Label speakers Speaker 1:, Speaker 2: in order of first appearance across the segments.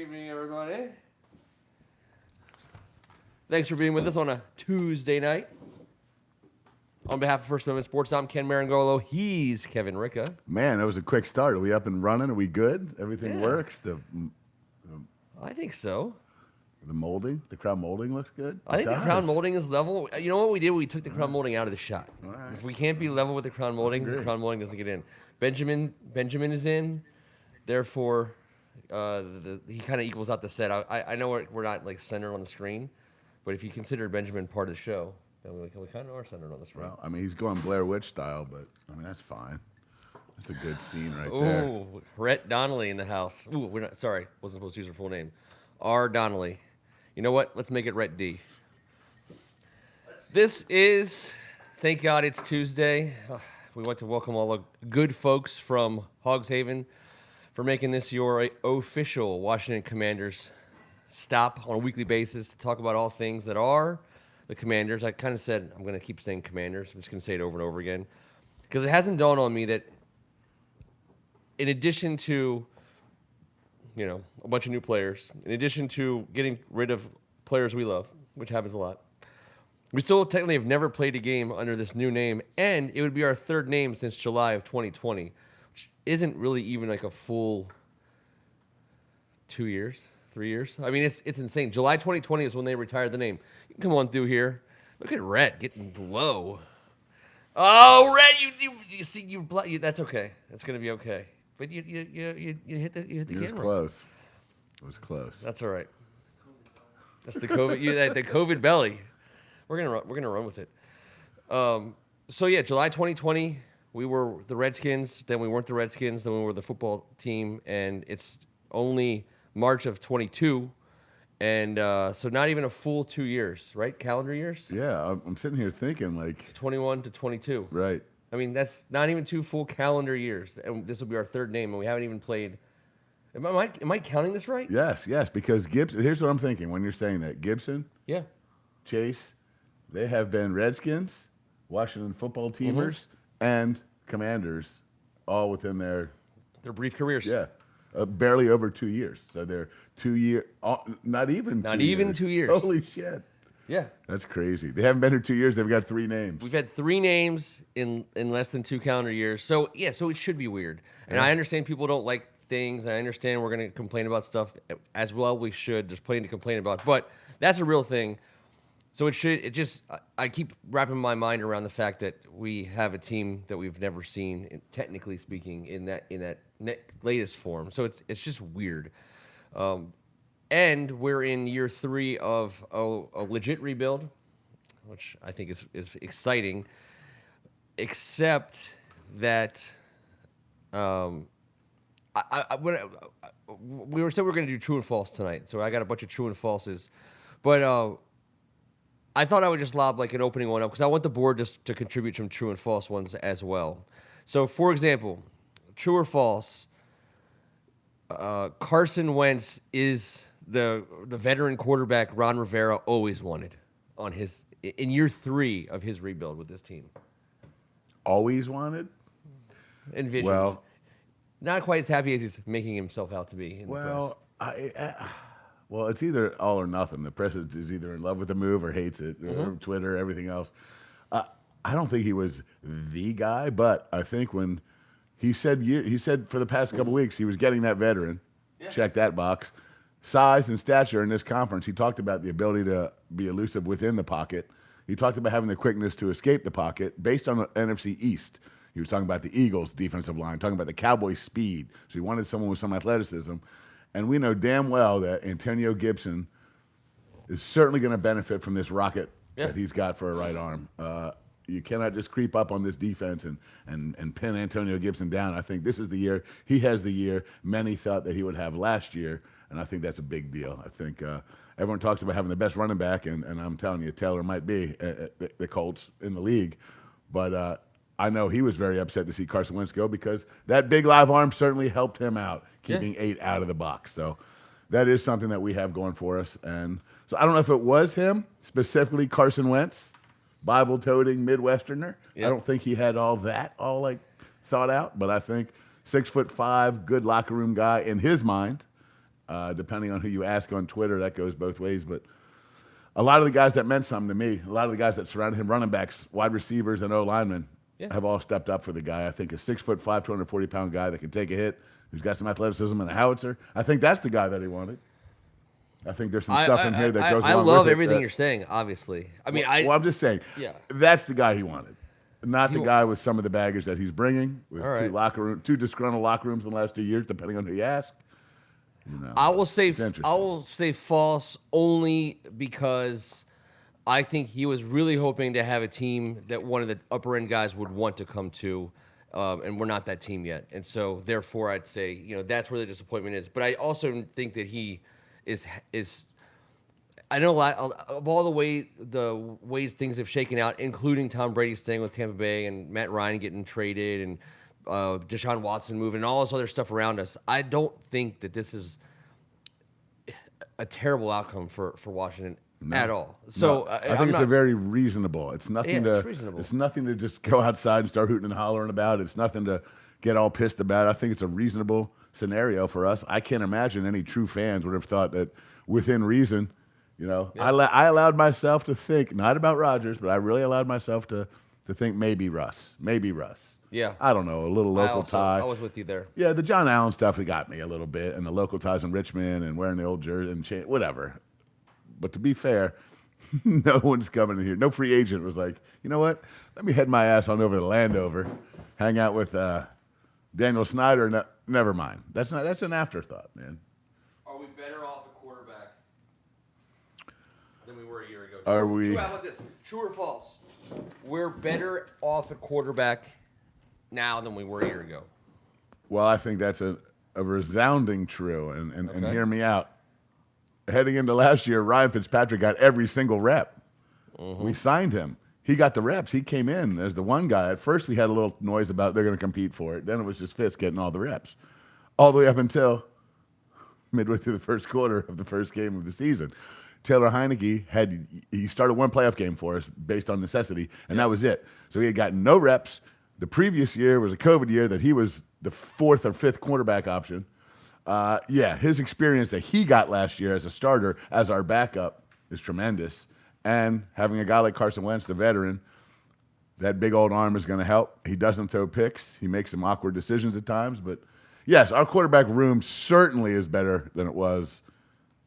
Speaker 1: evening, everybody. Thanks for being with us on a Tuesday night. On behalf of First Amendment Sports, I'm Ken Marangolo. He's Kevin Ricca.
Speaker 2: Man, that was a quick start. Are we up and running? Are we good? Everything works?
Speaker 1: I think so.
Speaker 2: The molding? The crown molding looks good?
Speaker 1: I think the crown molding is level. You know what we did? We took the crown molding out of the shot.
Speaker 2: Right.
Speaker 1: If we can't be level with the crown molding doesn't get in. Benjamin is in. Therefore, he kind of equals out the set. I know we're not like centered on the screen, but if you consider Benjamin part of the show, then we kind of are centered on the screen.
Speaker 2: Well, I mean, he's going Blair Witch style, but I mean, that's fine. That's a good scene right there.
Speaker 1: Ooh, Rhett Donnelly in the house. Ooh, wasn't supposed to use her full name. R. Donnelly. You know what? Let's make it Rhett D. This is, thank God it's Tuesday. We want to welcome all the good folks from Hogs Haven for making this your official Washington Commanders stop on a weekly basis to talk about all things that are the Commanders. I kind of said I'm going to keep saying Commanders. I'm just going to say it over and over again because it hasn't dawned on me that in addition to, a bunch of new players, in addition to getting rid of players we love, which happens a lot, we still technically have never played a game under this new name, and it would be our third name since July of 2020, which isn't really even like a full 2 years, 3 years. I mean, it's insane. July 2020 is when they retired the name. You can come on through here. Look at Rhett getting low. Oh, Rhett, you see, that's okay. That's going to be okay. But you hit the camera.
Speaker 2: It was close. It was close.
Speaker 1: That's all right. That's the COVID. The COVID belly. We're gonna run with it. So yeah, July 2020, we were the Redskins. Then we weren't the Redskins. Then we were the football team, and it's only March of 22, and so not even a full 2 years, right? Calendar years.
Speaker 2: Yeah, I'm sitting here thinking
Speaker 1: 21 to 22.
Speaker 2: Right.
Speaker 1: I mean, that's not even 2 full calendar years, and this will be our third name, and we haven't even played. Am I counting this right?
Speaker 2: Yes, because Gibson. Here's what I'm thinking when you're saying that. Gibson,
Speaker 1: Yeah.
Speaker 2: Chase, they have been Redskins, Washington football teamers, and Commanders, all within their
Speaker 1: brief careers.
Speaker 2: Yeah, barely over 2 years. So they're 2 year, not even
Speaker 1: 2 years.
Speaker 2: Holy shit.
Speaker 1: Yeah.
Speaker 2: That's crazy. They haven't been here 2 years. They've got three names.
Speaker 1: We've had three names in less than 2 calendar years. So, yeah, so it should be weird. And I understand people don't like things. I understand we're going to complain about stuff as well. We should. There's plenty to complain about. But that's a real thing. So I keep wrapping my mind around the fact that we have a team that we've never seen, technically speaking, in that latest form. So it's just weird. And we're in year 3 of a legit rebuild, which I think is exciting, except that we said we were going to do true and false tonight. So I got a bunch of true and falses. But I thought I would just lob like an opening one up because I want the board just to contribute some true and false ones as well. So, for example, true or false, Carson Wentz is the veteran quarterback Ron Rivera always wanted in year 3 of his rebuild with this team.
Speaker 2: Always wanted?
Speaker 1: Envisioned.
Speaker 2: Well,
Speaker 1: not quite as happy as he's making himself out to be.
Speaker 2: Well, it's either all or nothing. The press is either in love with the move or hates it. Or Twitter, everything else. I don't think he was the guy, but I think when he said for the past couple weeks he was getting that veteran. Yeah. Check that box. Size and stature in this conference. He talked about the ability to be elusive within the pocket. He talked about having the quickness to escape the pocket based on the NFC East. He was talking about the Eagles' defensive line, talking about the Cowboys' speed. So he wanted someone with some athleticism. And we know damn well that Antonio Gibson is certainly going to benefit from this rocket that he's got for a right arm. You cannot just creep up on this defense and pin Antonio Gibson down. I think this is the year. He has the year many thought that he would have last year, and I think that's a big deal. I think everyone talks about having the best running back, and I'm telling you, Taylor might be the Colts in the league. But I know he was very upset to see Carson Wentz go because that big live arm certainly helped him out, keeping 8 out of the box. So that is something that we have going for us. And so I don't know if it was him, specifically Carson Wentz, Bible-toting Midwesterner. Yep. I don't think he had all thought out, but I think 6'5", good locker room guy in his mind, Depending on who you ask on Twitter, that goes both ways. But a lot of the guys that meant something to me, a lot of the guys that surrounded him, running backs, wide receivers, and O linemen, have all stepped up for the guy. I think a 6'5", 240-pound guy that can take a hit, who's got some athleticism and a howitzer. I think that's the guy that he wanted. I think there's some stuff in here that goes along with it.
Speaker 1: I love everything you're saying, obviously. I mean,
Speaker 2: well, I'm just saying, that's the guy he wanted. Not the guy with some of the baggage that he's bringing, with two disgruntled locker rooms in the last 2 years, depending on who you ask. You know,
Speaker 1: I will say false only because I think he was really hoping to have a team that one of the upper end guys would want to come to, and we're not that team yet. And so therefore, I'd say that's where the disappointment is. But I also think that he is. I know a lot of all the ways things have shaken out, including Tom Brady staying with Tampa Bay and Matt Ryan getting traded and Deshaun Watson moving and all this other stuff around us. I don't think that this is a terrible outcome for Washington at all. So
Speaker 2: I think it's a very reasonable. It's nothing to.
Speaker 1: It's reasonable.
Speaker 2: It's nothing to just go outside and start hooting and hollering about. It's nothing to get all pissed about. I think it's a reasonable scenario for us. I can't imagine any true fans would have thought that within reason. I allowed myself to think, not about Rodgers, but I really allowed myself to think maybe Russ.
Speaker 1: Yeah.
Speaker 2: I don't know, a little local tie.
Speaker 1: I was with you there.
Speaker 2: Yeah, the John Allen stuff got me a little bit, and the local ties in Richmond and wearing the old jersey and whatever. But to be fair, no one's coming in here. No free agent was like, you know what? Let me head my ass on over to Landover, hang out with Daniel Snyder. No, never mind. That's an afterthought, man.
Speaker 1: Are we better off at quarterback than we were a year ago?
Speaker 2: Are we?
Speaker 1: How about this? True or false? We're better off at quarterback now than we were a year ago.
Speaker 2: Well, I think that's a resounding true, and hear me out. Heading into last year, Ryan Fitzpatrick got every single rep. Mm-hmm. We signed him. He got the reps. He came in as the one guy. At first, we had a little noise about they're going to compete for it. Then it was just Fitz getting all the reps. All the way up until midway through the first quarter of the first game of the season. Taylor Heineke he started one playoff game for us based on necessity, and that was it. So he had gotten no reps. The previous year was a COVID year that he was the fourth or fifth quarterback option. His experience that he got last year as a starter, as our backup, is tremendous. And having a guy like Carson Wentz, the veteran, that big old arm is going to help. He doesn't throw picks. He makes some awkward decisions at times. But, yes, our quarterback room certainly is better than it was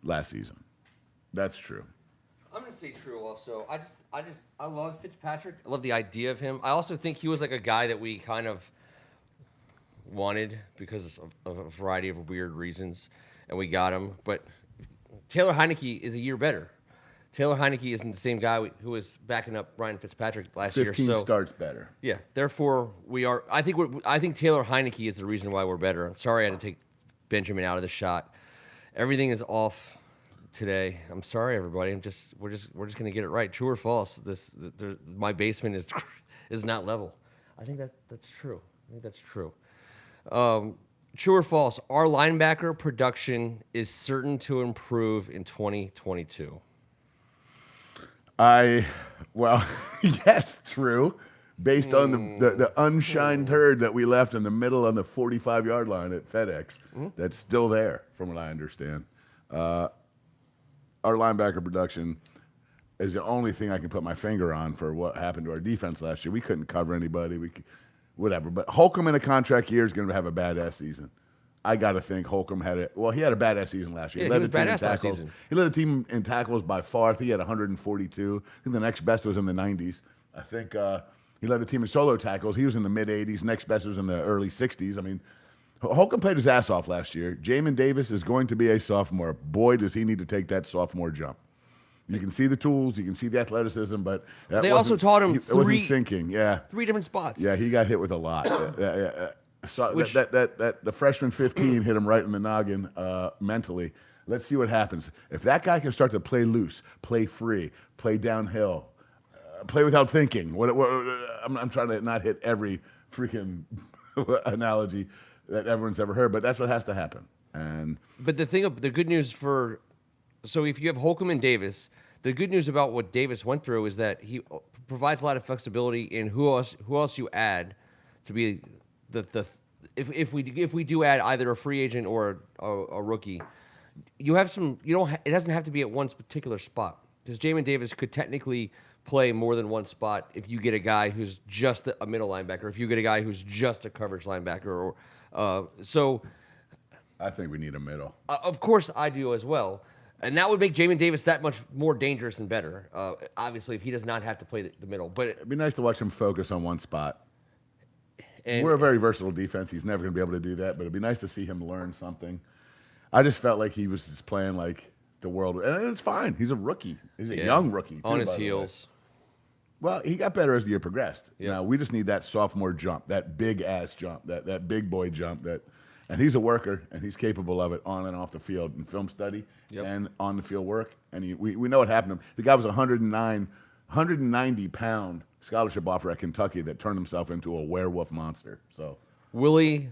Speaker 2: last season. That's true.
Speaker 1: I'm going to say true also. I love Fitzpatrick. I love the idea of him. I also think he was like a guy that we kind of wanted because of a variety of weird reasons, and we got him. But Taylor Heineke is a year better. Taylor Heineke isn't the same guy who was backing up Ryan Fitzpatrick last year.
Speaker 2: 15 starts better. Yeah.
Speaker 1: Therefore, we are. I think Taylor Heineke is the reason why we're better. I'm sorry I had to take Benjamin out of the shot. Everything is off today. I'm sorry, everybody. We're just gonna get it right. True or false? My basement is not level. I think that's true. True or false? Our linebacker production is certain to improve in 2022.
Speaker 2: Yes, true. Based on the unshined turd that we left in the middle on the 45-yard line at FedEx, that's still there, from what I understand. Our linebacker production is the only thing I can put my finger on for what happened to our defense last year. We couldn't cover anybody. Whatever. But Holcomb in a contract year is going to have a badass season. I got to think Holcomb had a badass season last year.
Speaker 1: Yeah, he was badass last season.
Speaker 2: He led the team in tackles by far. I think he had 142. I think the next best was in the 90s. I think he led the team in solo tackles. He was in the mid-80s. Next best was in the early 60s. I mean, Holcomb played his ass off last year. Jamin Davis is going to be a sophomore. Boy, does he need to take that sophomore jump. You can see the tools, you can see the athleticism, but
Speaker 1: they also taught him
Speaker 2: it wasn't sinking. Yeah,
Speaker 1: 3 different spots.
Speaker 2: Yeah, he got hit with a lot. So the freshman 15 hit him right in the noggin mentally. Let's see what happens. If that guy can start to play loose, play free, play downhill, play without thinking. I'm trying to not hit every freaking analogy that everyone's ever heard, but that's what has to happen.
Speaker 1: But the good news so if you have Holcomb and Davis, the good news about what Davis went through is that he provides a lot of flexibility in who else you add to be if we do add either a free agent or a rookie, you have some. You don't. It doesn't have to be at one particular spot because Jamin Davis could technically play more than one spot if you get a guy who's just a middle linebacker, if you get a guy who's just a coverage linebacker, or so.
Speaker 2: I think we need a middle.
Speaker 1: Of course, I do as well. And that would make Jamin Davis that much more dangerous and better. Obviously, if he does not have to play the middle. But
Speaker 2: It'd be nice to watch him focus on one spot.
Speaker 1: and,
Speaker 2: We're a very versatile defense. He's never going to be able to do that, but it'd be nice to see him learn something. I just felt like he was just playing like the world. And it's fine. He's a rookie. He's a young rookie.
Speaker 1: On
Speaker 2: too,
Speaker 1: his
Speaker 2: by the way.
Speaker 1: heels.
Speaker 2: Well, he got better as the year progressed.
Speaker 1: Yep.
Speaker 2: Now, we just need that sophomore jump, that big-ass jump, that big boy jump. And he's a worker, and he's capable of it on and off the field in film study and on the field work. And we know what happened to him. The guy was a 190-pound scholarship offer at Kentucky that turned himself into a werewolf monster. So
Speaker 1: Willie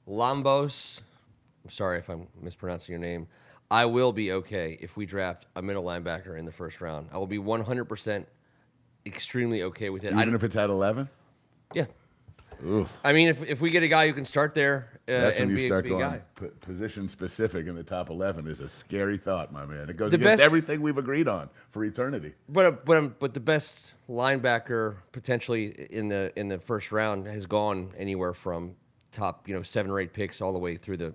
Speaker 1: Lambos. I'm sorry if I'm mispronouncing your name. I will be okay if we draft a middle linebacker in the first round. I will be 100% extremely okay with it.
Speaker 2: even if it's at 11?
Speaker 1: Yeah.
Speaker 2: Oof.
Speaker 1: I mean, if we get a guy who can start there
Speaker 2: That's
Speaker 1: and
Speaker 2: when
Speaker 1: be
Speaker 2: you
Speaker 1: a
Speaker 2: start
Speaker 1: big
Speaker 2: going
Speaker 1: guy.
Speaker 2: position specific in the top 11 is a scary thought, my man. It goes
Speaker 1: The
Speaker 2: against
Speaker 1: best-
Speaker 2: everything we've agreed on for eternity.
Speaker 1: But the best linebacker potentially in the first round has gone anywhere from top 7 or 8 picks all the way through the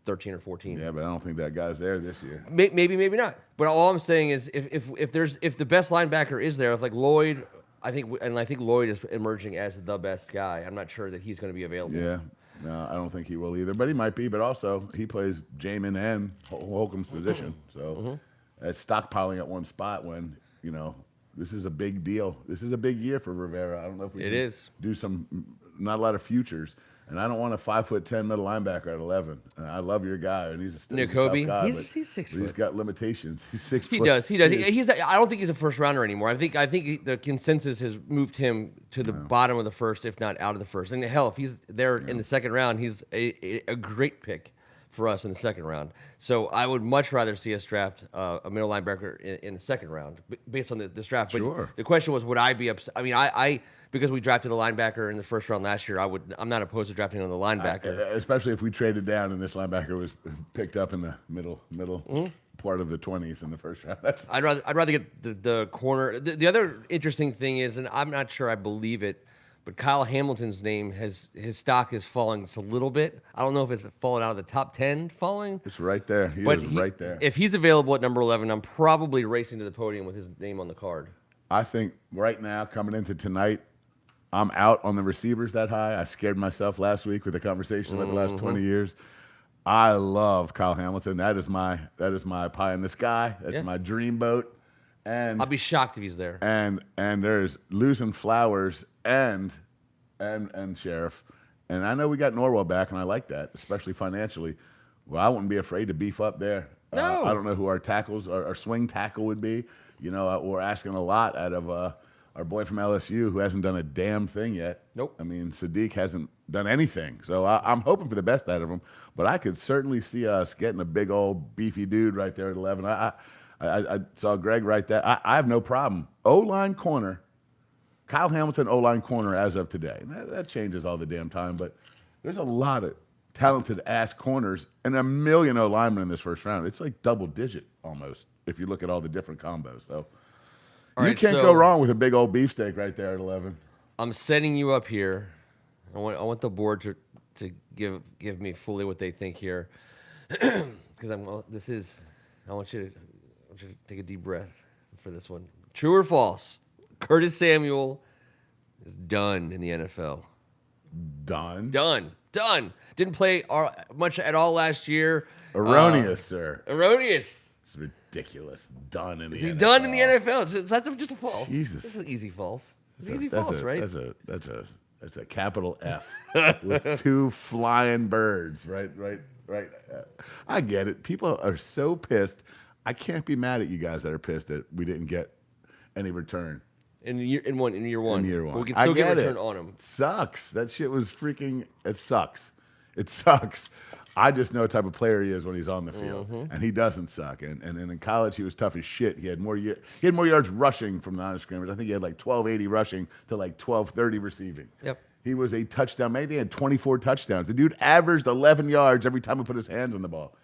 Speaker 1: 13 or 14.
Speaker 2: Yeah, but I don't think that guy's there this year.
Speaker 1: Maybe not. But all I'm saying is if the best linebacker is there, if like Lloyd, I think Lloyd is emerging as the best guy. I'm not sure that he's going to be available.
Speaker 2: Yeah. No, I don't think he will either, but he might be. But also, he plays Jamin and Holcomb's position, so it's stockpiling at one spot when this is a big deal. This is a big year for Rivera. I don't know if we can do not a lot of futures, and I don't want a 5'10" middle linebacker at 11. And I love your guy, and he's a tough guy,
Speaker 1: he's 6
Speaker 2: but
Speaker 1: foot.
Speaker 2: he's got limitations. He's 6
Speaker 1: He
Speaker 2: foot.
Speaker 1: does. I don't think he's a first rounder anymore. I think the consensus has moved him to the bottom of the first, if not out of the first. And hell, if he's there in the second round, he's a great pick for us in the second round. So I would much rather see us draft a middle linebacker in the second round based on this draft. But
Speaker 2: Sure.
Speaker 1: the question was, would I be upset? I mean, I because we drafted a linebacker in the first round last year, I'm not opposed to drafting another linebacker.
Speaker 2: Especially if we traded down and this linebacker was picked up in the middle part of the 20s in the first round.
Speaker 1: I'd rather get the corner. The other interesting thing is, and I'm not sure I believe it, but Kyle Hamilton's name his stock is falling just a little bit. I don't know if it's fallen out of the top 10 falling.
Speaker 2: It's right there. He is right there.
Speaker 1: If he's available at number 11, I'm probably racing to the podium with his name on the card.
Speaker 2: I think right now, coming into tonight, I'm out on the receivers that high. I scared myself last week with the conversation about the last 20 years. I love Kyle Hamilton. That is my pie in the sky. That's my dream boat. And
Speaker 1: I'll be shocked if he's there.
Speaker 2: And there's losing Flowers and Sheriff. And I know we got Norwell back, and I like that, especially financially. Well, I wouldn't be afraid to beef up there.
Speaker 1: No.
Speaker 2: I don't know who our tackles, our swing tackle would be. We're asking a lot out of our boy from LSU who hasn't done a damn thing yet.
Speaker 1: Nope.
Speaker 2: I mean, Sadiq hasn't done anything. So I'm hoping for the best out of him. But I could certainly see us getting a big old beefy dude right there at 11. I saw Greg write that. I have no problem. O-line corner, Kyle Hamilton O-line corner as of today. That changes all the damn time, but there's a lot of talented ass corners and a million O-linemen in this first round. It's like double digit almost if you look at all the different combos. So you can't go wrong with a big old beefsteak right there at 11.
Speaker 1: I'm setting you up here. I want the board to give me fully what they think here, because I want you to take a deep breath for this one. True or false? Curtis Samuel is done in the NFL.
Speaker 2: Done.
Speaker 1: Done. Didn't play much at all last year.
Speaker 2: Erroneous, sir.
Speaker 1: Erroneous.
Speaker 2: It's ridiculous. Done in the NFL.
Speaker 1: Is he done in the NFL? That's just a false.
Speaker 2: Jesus.
Speaker 1: This is an easy false. It's an
Speaker 2: That's
Speaker 1: easy false, right?
Speaker 2: That's a capital F with two flying birds. Right. I get it. People are so pissed. I can't be mad at you guys that are pissed that we didn't get any return.
Speaker 1: In year one.
Speaker 2: In year one.
Speaker 1: But we can still get return on him.
Speaker 2: It sucks. That shit was freaking. It sucks. I just know what type of player he is when he's on the field, and he doesn't suck. And in college, he was tough as shit. He had more yards rushing from the line of scrimmage. I think he had like 1280 rushing to like 1230 receiving.
Speaker 1: Yep.
Speaker 2: He was a touchdown. Maybe he had 24 touchdowns. The dude averaged 11 yards every time he put his hands on the ball.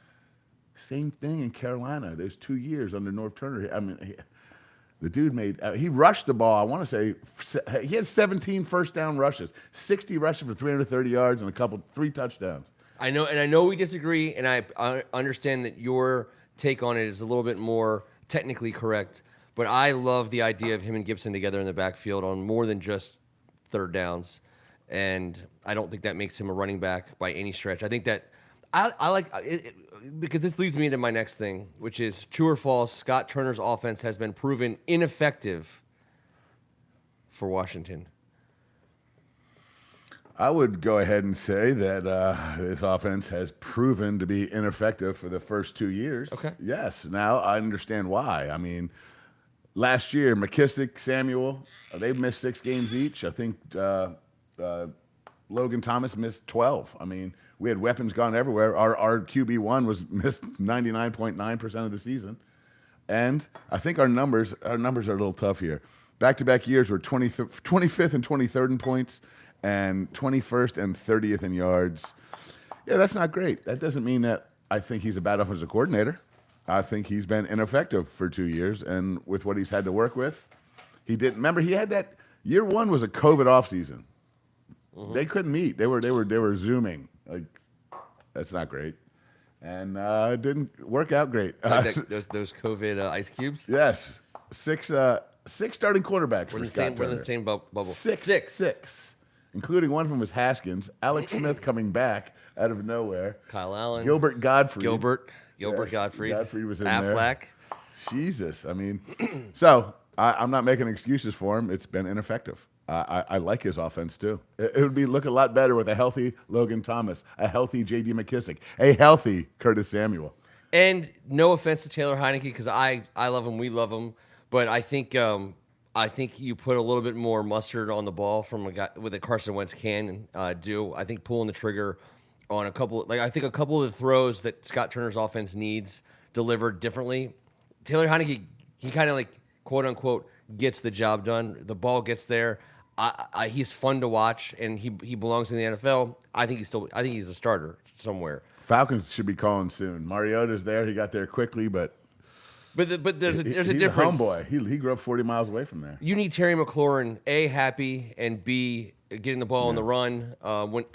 Speaker 2: Same thing in Carolina. There's 2 years under North Turner. I mean, the dude he rushed the ball. I want to say he had 17 first down rushes, 60 rushes for 330 yards, and 3 touchdowns.
Speaker 1: I know we disagree, and I understand that your take on it is a little bit more technically correct, but I love the idea of him and Gibson together in the backfield on more than just third downs, and I don't think that makes him a running back by any stretch. I think that I like it because this leads me into my next thing, which is true or false, Scott Turner's offense has been proven ineffective for Washington.
Speaker 2: I would go ahead and say that this offense has proven to be ineffective for the first 2 years.
Speaker 1: Okay.
Speaker 2: Yes. Now I understand why. I mean, last year, McKissick, Samuel, they missed 6 games each. I think Logan Thomas missed 12. I mean, we had weapons gone everywhere. Our QB1 was missed 99.9% of the season. And I think our numbers are a little tough here. Back-to-back years were 25th and 23rd in points and 21st and 30th in yards. Yeah, that's not great. That doesn't mean that I think he's a bad offensive coordinator. I think he's been ineffective for 2 years, and with what he's had to work with, he didn't. Remember, he had that year 1 was a COVID offseason. Mm-hmm. They couldn't meet. They were Zooming. Like, that's not great, and it didn't work out great.
Speaker 1: Like those COVID ice cubes.
Speaker 2: Yes, six starting quarterbacks.
Speaker 1: We're in the same bubble.
Speaker 2: Six, including one of them was Haskins. Alex Smith coming back out of nowhere.
Speaker 1: Kyle Allen.
Speaker 2: Gilbert Godfrey.
Speaker 1: Gilbert
Speaker 2: Yes,
Speaker 1: Godfrey.
Speaker 2: Godfrey was in
Speaker 1: Affleck.
Speaker 2: there. Jesus, I mean, so I'm not making excuses for him. It's been ineffective. I like his offense too. It would look a lot better with a healthy Logan Thomas, a healthy J.D. McKissick, a healthy Curtis Samuel.
Speaker 1: And no offense to Taylor Heineke, because I love him, we love him, but I think you put a little bit more mustard on the ball from a guy with a Carson Wentz can do. I think pulling the trigger on a couple of the throws that Scott Turner's offense needs delivered differently. Taylor Heineke, he kind of like quote unquote gets the job done. The ball gets there. He's fun to watch, and he belongs in the NFL. I think he's a starter somewhere.
Speaker 2: Falcons should be calling soon. Mariota's there. He got there quickly, but
Speaker 1: there's a
Speaker 2: he's
Speaker 1: difference.
Speaker 2: A homeboy. He grew up 40 miles away from there.
Speaker 1: You need Terry McLaurin, A, happy, and B, getting the ball on the run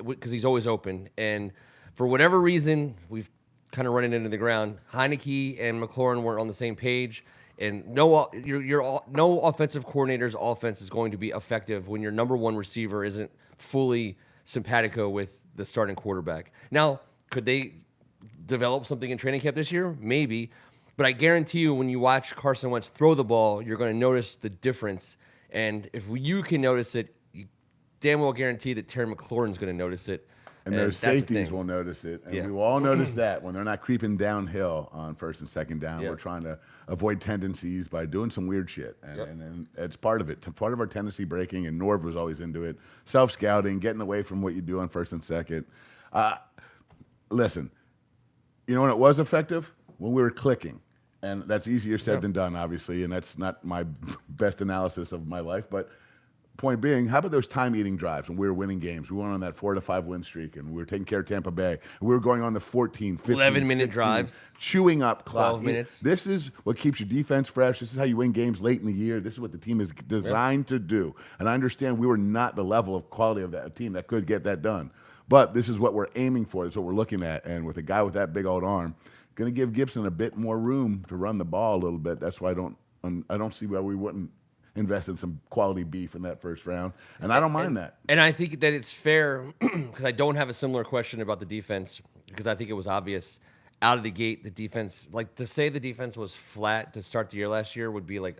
Speaker 1: because he's always open. And for whatever reason, we've kind of run it into the ground. Heineke and McLaurin weren't on the same page. And no offensive coordinator's offense is going to be effective when your number one receiver isn't fully simpatico with the starting quarterback. Now, could they develop something in training camp this year? Maybe. But I guarantee you when you watch Carson Wentz throw the ball, you're going to notice the difference. And if you can notice it, you damn well guarantee that Terry McLaurin's going to notice it.
Speaker 2: And their safeties will notice it. And we will all notice that when they're not creeping downhill on first and second down. We're trying to avoid tendencies by doing some weird shit. And it's part of it. Part of our tendency breaking, and Norv was always into it. Self-scouting, getting away from what you do on first and second. Listen, you know when it was effective? When we were clicking. And that's easier said than done, obviously, and that's not my best analysis of my life. But point being, how about those time-eating drives when we were winning games? We went on that 4-5 win streak, and we were taking care of Tampa Bay. We were going on the 14, 15,
Speaker 1: 11-minute
Speaker 2: 16,
Speaker 1: drives.
Speaker 2: Chewing up clock.
Speaker 1: 12 minutes.
Speaker 2: This is what keeps your defense fresh. This is how you win games late in the year. This is what the team is designed to do. And I understand we were not the level of quality of that team that could get that done. But this is what we're aiming for. It's what we're looking at. And with a guy with that big old arm, going to give Gibson a bit more room to run the ball a little bit. That's why I don't see why we wouldn't invest in some quality beef in that first round, and I don't mind that.
Speaker 1: And I think that it's fair because I don't have a similar question about the defense because I think it was obvious out of the gate the defense, like to say the defense was flat to start the year last year would be like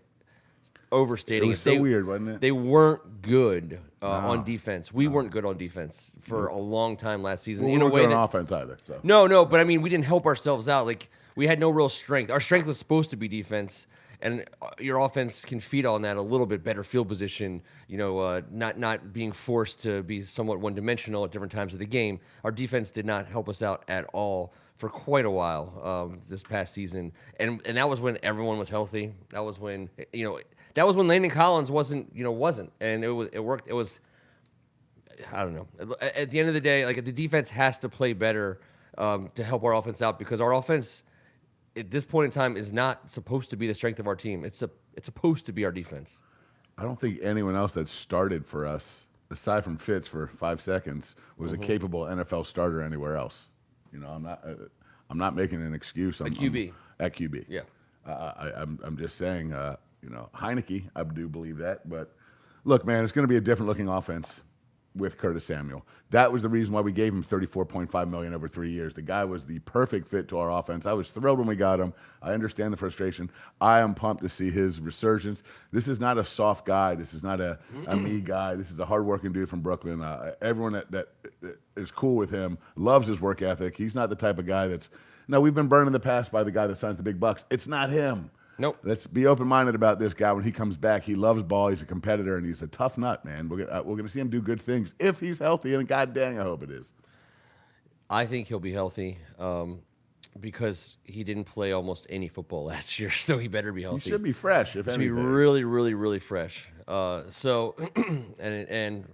Speaker 1: overstating.
Speaker 2: It was so weird, wasn't it?
Speaker 1: They weren't good on defense. We weren't good on defense for a long time last season.
Speaker 2: Well, we weren't good on offense either. So.
Speaker 1: No, but I mean, we didn't help ourselves out. Like we had no real strength. Our strength was supposed to be defense, and your offense can feed on that a little bit. Better field position, not being forced to be somewhat one-dimensional at different times of the game. Our defense did not help us out at all for quite a while this past season, and that was when everyone was healthy. That was when That was when Landon Collins wasn't, and it worked. It was, I don't know. At the end of the day, like the defense has to play better to help our offense out because our offense at this point in time is not supposed to be the strength of our team. It's supposed to be our defense.
Speaker 2: I don't think anyone else that started for us, aside from Fitz for 5 seconds, was a capable NFL starter anywhere else. You know, I'm not making an excuse.
Speaker 1: At QB.
Speaker 2: At QB.
Speaker 1: Yeah.
Speaker 2: I'm just saying, you know, Heineke, I do believe that. But look, man, it's going to be a different looking offense with Curtis Samuel. That was the reason why we gave him $34.5 million over 3 years. The guy was the perfect fit to our offense. I was thrilled when we got him. I understand the frustration. I am pumped to see his resurgence. This is not a soft guy. This is not a me guy. This is a hardworking dude from Brooklyn. Everyone that is cool with him loves his work ethic. He's not the type of guy that's, no, we've been burned in the past by the guy that signs the big bucks. It's not him.
Speaker 1: Nope.
Speaker 2: Let's be open-minded about this guy. When he comes back, he loves ball. He's a competitor, and he's a tough nut, man. We're going to see him do good things if he's healthy, and God dang, I hope it is.
Speaker 1: I think he'll be healthy because he didn't play almost any football last year, so he better be healthy.
Speaker 2: He should be fresh, if
Speaker 1: He should be
Speaker 2: anything.
Speaker 1: really, really, really fresh. So, and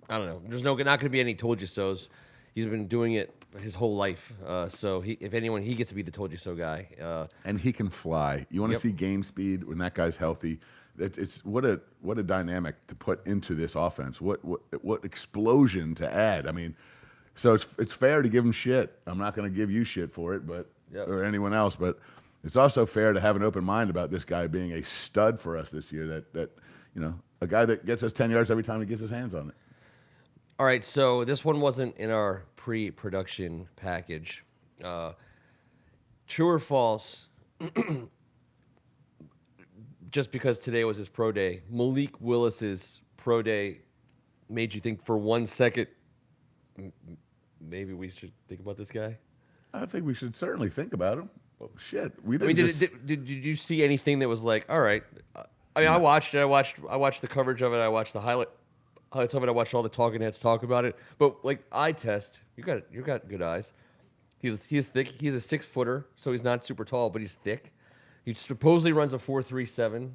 Speaker 1: I don't know. There's not going to be any told you so's. He's been doing it his whole life. So if anyone, he gets to be the told you so guy.
Speaker 2: And he can fly. You want to see game speed when that guy's healthy. It's what a dynamic to put into this offense. What explosion to add. I mean, so it's fair to give him shit. I'm not going to give you shit for it, but or anyone else. But it's also fair to have an open mind about this guy being a stud for us this year. That you know, a guy that gets us 10 yards every time he gets his hands on it.
Speaker 1: All right, so this one wasn't in our pre-production package. True or false, just because today was his pro day, Malik Willis's pro day made you think for 1 second, maybe we should think about this guy?
Speaker 2: I think we should certainly think about him. Oh, shit, we
Speaker 1: I
Speaker 2: didn't.
Speaker 1: mean, did you see anything that was like, all right? I mean, I watched it. I watched the coverage of it. I watched the highlights of it. I watched all the talking heads talk about it. But like eye test, you got good eyes. He's thick. He's a 6-footer, so he's not super tall, but he's thick. He supposedly runs a 4.37. And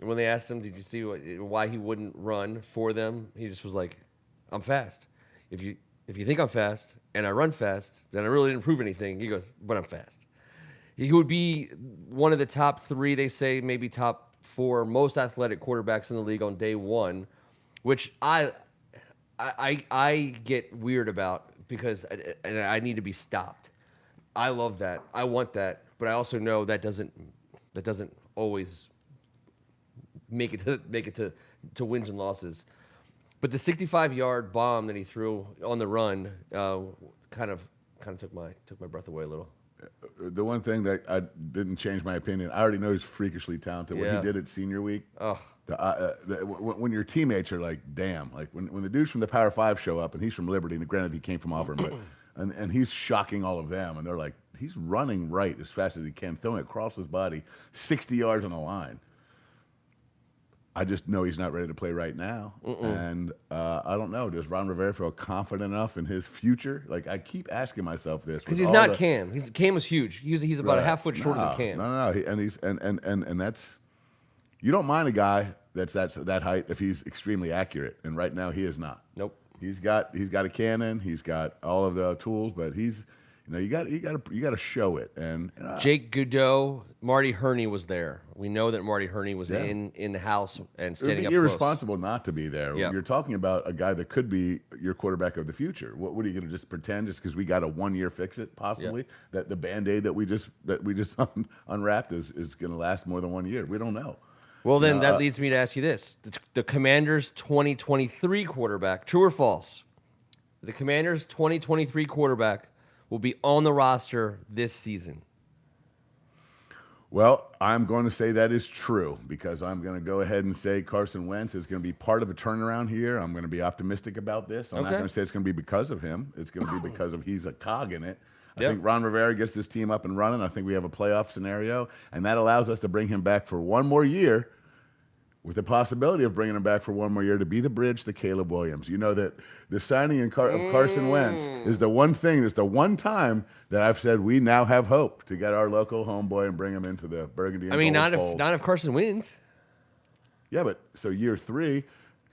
Speaker 1: when they asked him, did you see why he wouldn't run for them? He just was like, I'm fast. If you think I'm fast and I run fast, then I really didn't prove anything. He goes, but I'm fast. He would be one of the top 3, they say, maybe top 4 most athletic quarterbacks in the league on day one, which I get weird about because I need to be stopped. I love that. I want that, but I also know that doesn't always make it to wins and losses. But the 65-yard bomb that he threw on the run kind of took my breath away a little.
Speaker 2: The one thing that I didn't change my opinion, I already know he's freakishly talented. What he did at senior week, when your teammates are like, damn, like when the dudes from the Power 5 show up, and he's from Liberty, and granted he came from Auburn, but and he's shocking all of them, and they're like, he's running right as fast as he can, throwing it across his body, 60 yards on the line. I just know he's not ready to play right now. And I don't know. Does Ron Rivera feel confident enough in his future? Like, I keep asking myself this.
Speaker 1: Because he's not Cam. Cam was huge. He's about a half foot shorter than Cam.
Speaker 2: No. And that's, you don't mind a guy that's that height if he's extremely accurate. And right now he is not.
Speaker 1: Nope.
Speaker 2: He's got a cannon. He's got all of the tools, but he's, you know, you got to show it. And
Speaker 1: Jake Goudreau, Marty Herney was there. We know that Marty Herney was in the house and standing up close.
Speaker 2: Irresponsible not to be there.
Speaker 1: Yep.
Speaker 2: You're talking about a guy that could be your quarterback of the future. What are you going to just pretend just because we got a 1 year fix it possibly that the Band-Aid that we just unwrapped is going to last more than 1 year? We don't know.
Speaker 1: Well, then that leads me to ask you this: the Commanders' 2023 quarterback, true or false? The Commanders' 2023 quarterback will be on the roster this season.
Speaker 2: Well, I'm going to say that is true because I'm going to go ahead and say Carson Wentz is going to be part of a turnaround here. I'm going to be optimistic about this. I'm not going to say it's going to be because of him. It's going to be because of he's a cog in it. I think Ron Rivera gets this team up and running. I think we have a playoff scenario, and that allows us to bring him back for 1 more year with the possibility of bringing him back for 1 more year to be the bridge to Caleb Williams. You know that the signing of Carson Wentz is the one thing, it's the one time that I've said we now have hope to get our local homeboy and bring him into the Burgundy and Gold fold.
Speaker 1: Not if Carson wins.
Speaker 2: Yeah, but so year 3,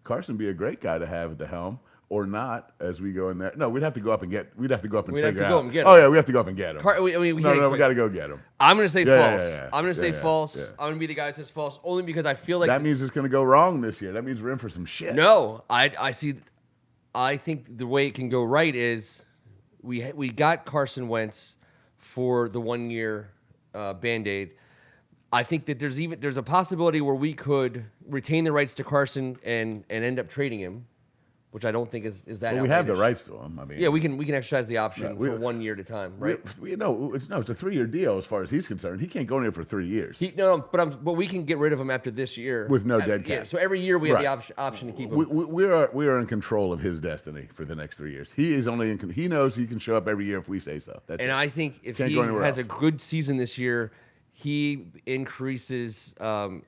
Speaker 2: Carson would be a great guy to have at the helm. or not as we go in there. No, we'd have to go up and get. We'd have to go up and
Speaker 1: We'd have
Speaker 2: figure
Speaker 1: to go
Speaker 2: out.
Speaker 1: up and get
Speaker 2: Oh
Speaker 1: him.
Speaker 2: yeah, we have to go up and get him.
Speaker 1: We
Speaker 2: no,
Speaker 1: can't
Speaker 2: we got to go get him.
Speaker 1: I'm going to say
Speaker 2: Yeah,
Speaker 1: false.
Speaker 2: yeah.
Speaker 1: I'm going to say
Speaker 2: Yeah,
Speaker 1: false.
Speaker 2: yeah.
Speaker 1: I'm going to be the guy that says false only because I feel like
Speaker 2: That means it's going to go wrong this year. That means we're in for some shit.
Speaker 1: no. I see. I think the way it can go right is we got Carson Wentz for the 1 year Band-Aid. I think that there's a possibility where we could retain the rights to Carson and end up trading him, which I don't think is that.
Speaker 2: Well, we have the
Speaker 1: outlandish.
Speaker 2: rights to him. I mean,
Speaker 1: Yeah, we can exercise the option
Speaker 2: Yeah,
Speaker 1: for 1 year at a time, right?
Speaker 2: it's a 3-year deal as far as he's concerned. He can't go in here for 3 years
Speaker 1: But we can get rid of him after this year
Speaker 2: with no dead cap.
Speaker 1: Yeah, so every year we have
Speaker 2: Right.
Speaker 1: the option to keep him.
Speaker 2: We are in control of his destiny for the next 3 years. He is only he knows he can show up every year if we say so. That's
Speaker 1: And
Speaker 2: it.
Speaker 1: I think if
Speaker 2: Can't
Speaker 1: he
Speaker 2: go anywhere
Speaker 1: has a
Speaker 2: else.
Speaker 1: good season this year, he increases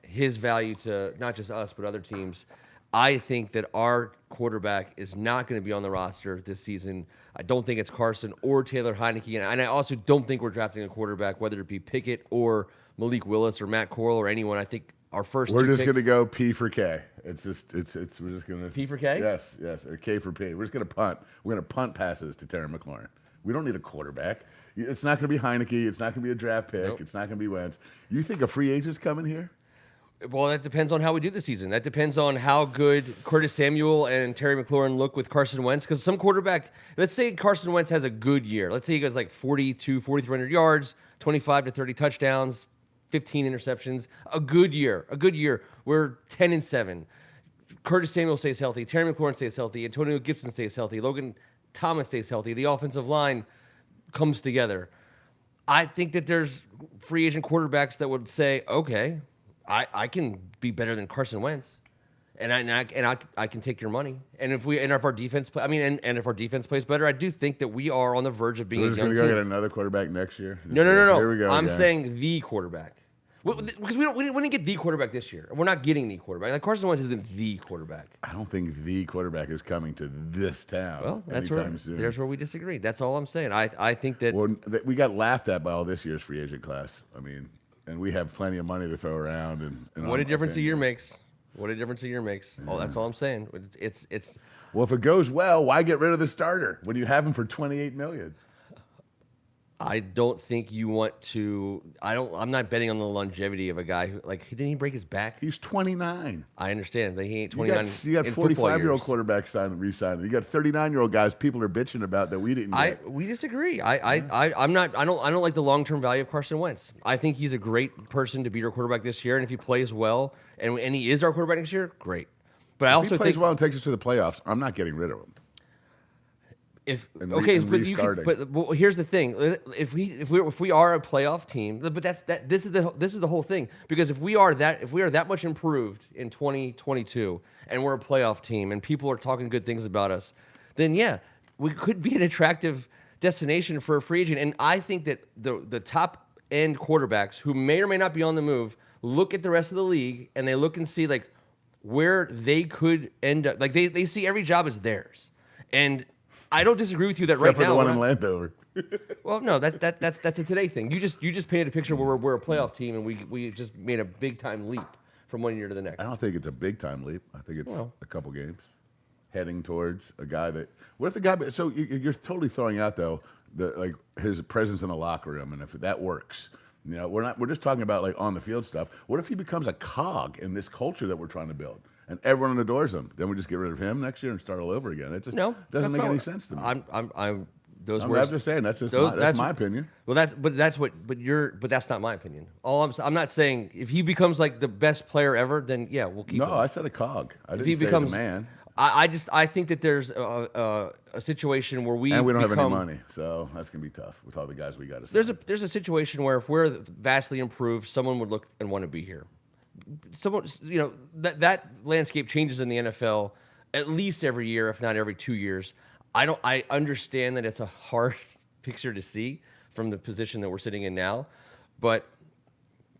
Speaker 1: his value to not just us but other teams. I think that our quarterback is not going to be on the roster this season. I don't think it's Carson or Taylor Heineke, and I also don't think we're drafting a quarterback, whether it be Pickett or Malik Willis or Matt Corral or anyone. I think our first
Speaker 2: We're
Speaker 1: two
Speaker 2: just
Speaker 1: picks,
Speaker 2: going to go P for K. It's we're just going to
Speaker 1: P for K?
Speaker 2: Yes, or K for P. We're just going to punt. We're going to punt passes to Terry McLaurin. We don't need a quarterback. It's not going to be Heineke. It's not going to be a draft pick.
Speaker 1: Nope.
Speaker 2: It's not going to be Wentz. You think a free agent's coming here?
Speaker 1: Well, that depends on how we do the season. That depends on how good Curtis Samuel and Terry McLaurin look with Carson Wentz. Because some quarterback, let's say Carson Wentz has a good year. Let's say he goes like 4,300 yards, 25 to 30 touchdowns, 15 interceptions. A good year. We're 10-7. Curtis Samuel stays healthy. Terry McLaurin stays healthy. Antonio Gibson stays healthy. Logan Thomas stays healthy. The offensive line comes together. I think that there's free agent quarterbacks that would say, okay, I can be better than Carson Wentz, and I can take your money. And if our defense if our defense plays better, I do think that we are on the verge of being
Speaker 2: We're
Speaker 1: a
Speaker 2: just
Speaker 1: young
Speaker 2: going to go
Speaker 1: team.
Speaker 2: get another quarterback next year?
Speaker 1: No.
Speaker 2: Here we go
Speaker 1: I'm
Speaker 2: again.
Speaker 1: saying the quarterback. Because we didn't get the quarterback this year. We're not getting the quarterback. Like Carson Wentz isn't the quarterback.
Speaker 2: I don't think the quarterback is coming to this town
Speaker 1: Well,
Speaker 2: anytime soon.
Speaker 1: there's where we disagree. That's all I'm saying. I think that
Speaker 2: Well, we got laughed at by all this year's free agent class. I mean, and we have plenty of money to throw around. And
Speaker 1: what a difference a year makes. What a difference a year makes. Oh, that's all I'm saying. It's
Speaker 2: Well, if it goes well, why get rid of the starter when you have him for $28 million?
Speaker 1: I don't think you want to. I'm not betting on the longevity of a guy who didn't he break his back?
Speaker 2: He's 29.
Speaker 1: I understand that he ain't
Speaker 2: You
Speaker 1: 29.
Speaker 2: got
Speaker 1: in football
Speaker 2: 45-year-old
Speaker 1: years.
Speaker 2: quarterbacks re-signing. You got 39-year-old guys people are bitching about that we didn't get.
Speaker 1: We disagree. I'm not. I don't like the long-term value of Carson Wentz. I think he's a great person to be our quarterback this year, and if he plays well and he is our quarterback next year, great. But I
Speaker 2: If
Speaker 1: also
Speaker 2: he plays
Speaker 1: think
Speaker 2: well and takes us to the playoffs, I'm not getting rid of him. And restarting.
Speaker 1: But here's the thing: if we are a playoff team, but this is the whole thing. Because if we are that much improved in 2022, and we're a playoff team, and people are talking good things about us, then yeah, we could be an attractive destination for a free agent. And I think that the top end quarterbacks who may or may not be on the move look at the rest of the league and they look and see where they could end up. They see every job as theirs, and I don't disagree with you that
Speaker 2: Except
Speaker 1: right
Speaker 2: for
Speaker 1: now.
Speaker 2: the one in Landover.
Speaker 1: Well, no, that's a today thing. You just painted a picture where we're a playoff team and we just made a big time leap from 1 year to the next.
Speaker 2: I don't think it's a big time leap. I think it's a couple games heading towards a guy that. What if the guy? So you're totally throwing out though his presence in the locker room, and if that works, we're just talking about on the field stuff. What if he becomes a cog in this culture that we're trying to build, and everyone adores him? Then we just get rid of him next year and start all over again. It just doesn't make any sense to me.
Speaker 1: I'm
Speaker 2: just saying that's my opinion.
Speaker 1: Well, but that's not my opinion. I'm not saying if he becomes the best player ever, then yeah, we'll keep him.
Speaker 2: No, I said a cog. I didn't
Speaker 1: he
Speaker 2: say
Speaker 1: becomes
Speaker 2: the man.
Speaker 1: I think that there's a situation where we
Speaker 2: don't have any money, so that's gonna be tough with all the guys we got to sign.
Speaker 1: There's a situation where if we're vastly improved, someone would look and want to be here. Someone, that landscape changes in the NFL at least every year, if not every 2 years. I understand that it's a hard picture to see from the position that we're sitting in now, but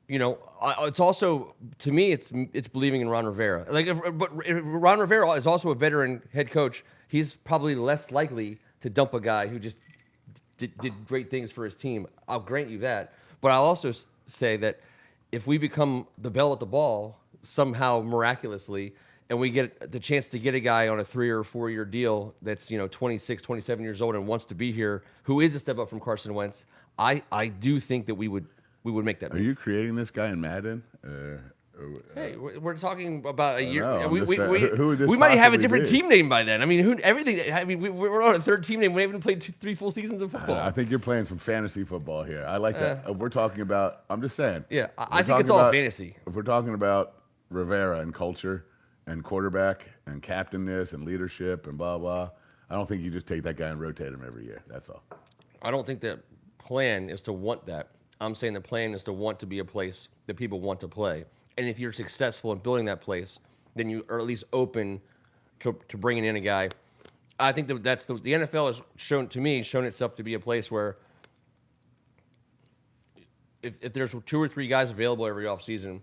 Speaker 1: it's also, to me, it's believing in Ron Rivera. But if Ron Rivera is also a veteran head coach, he's probably less likely to dump a guy who just did great things for his team. I'll grant you that. But I'll also say that if we become the bell at the ball somehow miraculously, and we get the chance to get a guy on a 3 or 4 year deal that's 26, 27 years old and wants to be here, who is a step up from Carson Wentz, I do think that we would make that
Speaker 2: Are
Speaker 1: move.
Speaker 2: you creating this guy in Madden?
Speaker 1: Hey, we're talking about a year.
Speaker 2: know, I'm
Speaker 1: We,
Speaker 2: just
Speaker 1: we,
Speaker 2: saying,
Speaker 1: we,
Speaker 2: who would this
Speaker 1: we might have a
Speaker 2: possibly
Speaker 1: different
Speaker 2: be?
Speaker 1: team name by then. I mean, we're on a third team name. We haven't played 3 full seasons of football.
Speaker 2: I think you're playing some fantasy football here. I like that. If we're talking about, I'm just saying.
Speaker 1: Yeah,
Speaker 2: We're
Speaker 1: I think
Speaker 2: talking
Speaker 1: it's all
Speaker 2: about-
Speaker 1: fantasy.
Speaker 2: If we're talking about Rivera and culture and quarterback and captainness and leadership and blah, blah, I don't think you just take that guy and rotate him every year. That's all.
Speaker 1: I don't think the plan is to want that. I'm saying the plan is to want to be a place that people want to play. And if you're successful in building that place, then you are at least open to bringing in a guy. I think that's the NFL has shown itself to be a place where if there's 2 or 3 guys available every offseason,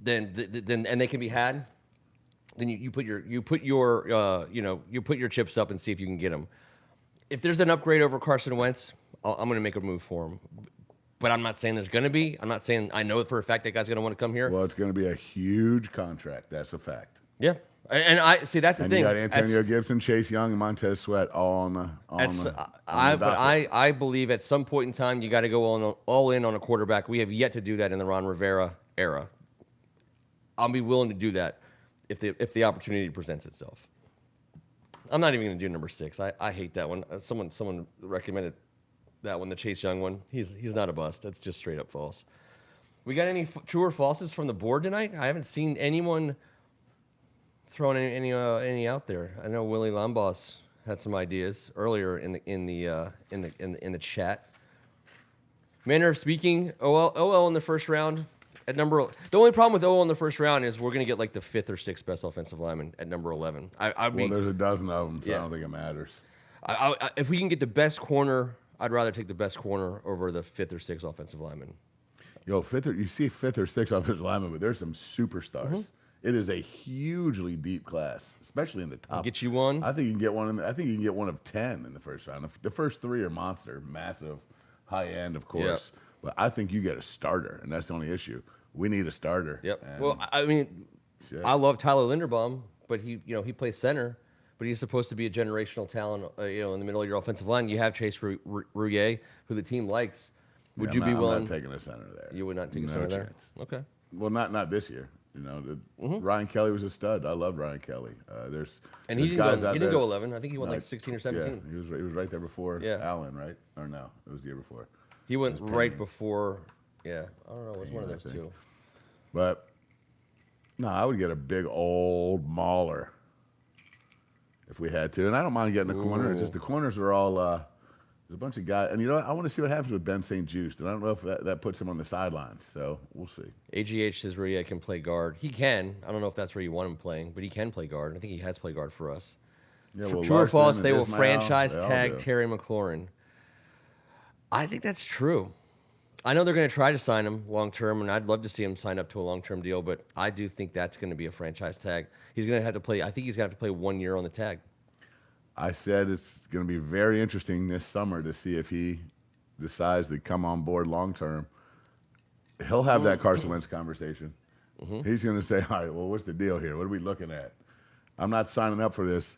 Speaker 1: then and they can be had, then you put your chips up and see if you can get them. If there's an upgrade over Carson Wentz, I'm going to make a move for him. But I'm not saying there's going to be. I'm not saying I know for a fact that guy's going to want to come here.
Speaker 2: Well, it's going to be a huge contract. That's a fact.
Speaker 1: Yeah, and I see that's the
Speaker 2: And
Speaker 1: thing.
Speaker 2: you got Antonio Gibson, Chase Young, and Montez Sweat all on the docket.
Speaker 1: I believe at some point in time you got to go all in on a quarterback. We have yet to do that in the Ron Rivera era. I'll be willing to do that if the opportunity presents itself. I'm not even going to do number 6. I hate that one. Someone recommended that one, the Chase Young one. He's not a bust. That's just straight up false. We got any true or falses from the board tonight? I haven't seen anyone throwing any out there. I know Willie Lambos had some ideas earlier in the chat. Manner of speaking, OL in the first round at number. The only problem with OL in the first round is we're going to get like the 5th or 6th best offensive lineman at number 11.
Speaker 2: Well, there's a dozen of them, so
Speaker 1: Yeah.
Speaker 2: I don't think it matters.
Speaker 1: If we can get the best corner, I'd rather take the best corner over the 5th or 6th offensive lineman.
Speaker 2: You see 5th or 6th offensive lineman, but there's some superstars.
Speaker 1: Mm-hmm.
Speaker 2: It is a hugely deep class, especially in the top.
Speaker 1: Get you one.
Speaker 2: I think you can get one. I think you can get one of 10 in the first round. The first 3 are monster, massive, high end, of course.
Speaker 1: Yep.
Speaker 2: But I think you get a starter, and that's the only issue. We need a starter.
Speaker 1: Yep.
Speaker 2: And
Speaker 1: Well, I mean,
Speaker 2: shit.
Speaker 1: I love Tyler Linderbaum, but he plays center, but he's supposed to be a generational talent. In the middle of your offensive line, you have Chase Rouillet, who the team likes. Would you be willing?
Speaker 2: I'm not taking a center there.
Speaker 1: You would not take a
Speaker 2: No
Speaker 1: center there.
Speaker 2: chance.
Speaker 1: Okay.
Speaker 2: Well, not this year. Ryan Kelly was a stud. I loved Ryan Kelly.
Speaker 1: And
Speaker 2: there's
Speaker 1: he
Speaker 2: guys
Speaker 1: didn't
Speaker 2: out
Speaker 1: go
Speaker 2: there-
Speaker 1: 11. I think he went
Speaker 2: No,
Speaker 1: like 16 or 17.
Speaker 2: Yeah, he was right there before
Speaker 1: Yeah.
Speaker 2: Allen, right? Or no, it was the year before.
Speaker 1: He went
Speaker 2: Payne.
Speaker 1: right before. Yeah, I don't know. It was
Speaker 2: Payne,
Speaker 1: one of
Speaker 2: I
Speaker 1: those
Speaker 2: think.
Speaker 1: two.
Speaker 2: But no, I would get a big old mauler if we had to. And I don't mind getting a corner. It's just the corners are all there's a bunch of guys. And you know what? I want to see what happens with Ben St. Juste. And I don't know if that puts him on the sidelines. So we'll see.
Speaker 1: AGH says Rouillet can play guard. He can. I don't know if that's where you want him playing, but he can play guard. I think he has played guard for us.
Speaker 2: Yeah,
Speaker 1: For
Speaker 2: well,
Speaker 1: true or
Speaker 2: Larson
Speaker 1: false,
Speaker 2: and
Speaker 1: they will
Speaker 2: Ismail,
Speaker 1: franchise
Speaker 2: they all
Speaker 1: tag
Speaker 2: do.
Speaker 1: Terry McLaurin. I think that's true. I know they're going to try to sign him long term, and I'd love to see him sign up to a long term deal, but I do think that's going to be a franchise tag. He's going to have to play. I think he's going to have to play 1 year on the tag.
Speaker 2: I said it's going to be very interesting this summer to see if he decides to come on board long term. He'll have that Carson Wentz conversation. He's going to say, all right, well, what's the deal here? What are we looking at? I'm not signing up for this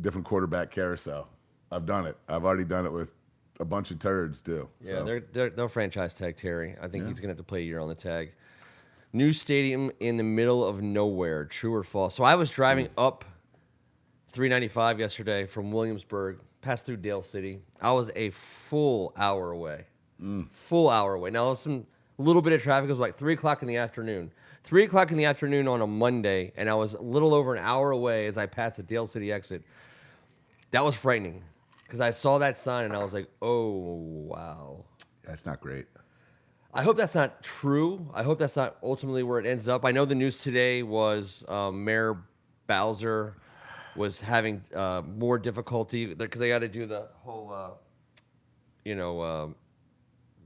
Speaker 2: different quarterback carousel. I've done it. I've already done it with a bunch of turds, too.
Speaker 1: Yeah,
Speaker 2: So,
Speaker 1: they'll franchise tag Terry. I think he's going to have to play a year on the tag. New stadium in the middle of nowhere, true or false? So I was driving up 395 yesterday from Williamsburg, passed through Dale City. I was a full hour away. Full hour away. Now, some little bit of traffic. It was like 3 o'clock in the afternoon. 3 o'clock in the afternoon on a Monday, and I was a little over an hour away as I passed the Dale City exit. That was frightening because I saw that sign, and I was like, oh, wow.
Speaker 2: that's not great.
Speaker 1: I hope that's not true. I hope that's not ultimately where it ends up. I know the news today was Mayor Bowser was having more difficulty because they got to do the whole,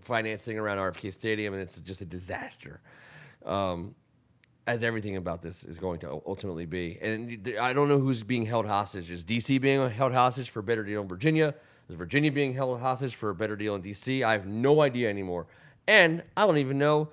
Speaker 1: financing around RFK Stadium, and it's just a disaster, as everything about this is going to ultimately be. And I don't know who's being held hostage. Is D.C. being held hostage for a better deal in Virginia? Is Virginia being held hostage for a better deal in D.C.? I have no idea anymore. And I don't even know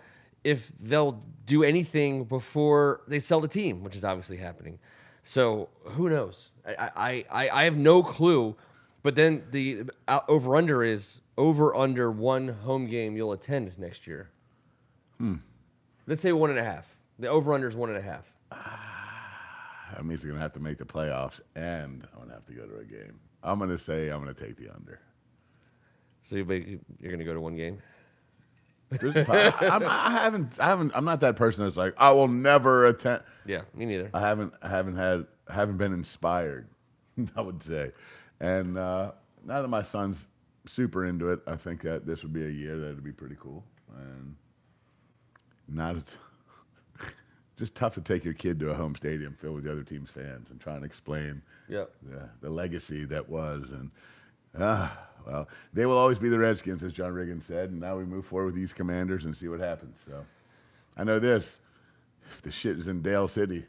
Speaker 1: if they'll do anything before they sell the team, which is obviously happening. So who knows? I have no clue. But then the over under is over under one home game you'll attend next year. Let's say 1.5. The over under is 1.5.
Speaker 2: That means you're going to have to make the playoffs, and I'm going to have to go to a game. I'm going to say I'm going to take the under.
Speaker 1: So you're going to go to one game?
Speaker 2: I'm not that person that's like, I will never attend.
Speaker 1: Yeah, me neither.
Speaker 2: I haven't been inspired, I would say. And now that my son's super into it, I think that this would be a year that would be pretty cool. And just tough to take your kid to a home stadium filled with the other team's fans and try and explain the legacy that was. And well, they will always be the Redskins, as John Riggins said. And now we move forward with these Commanders and see what happens. So I know this: if the shit is in Dale City,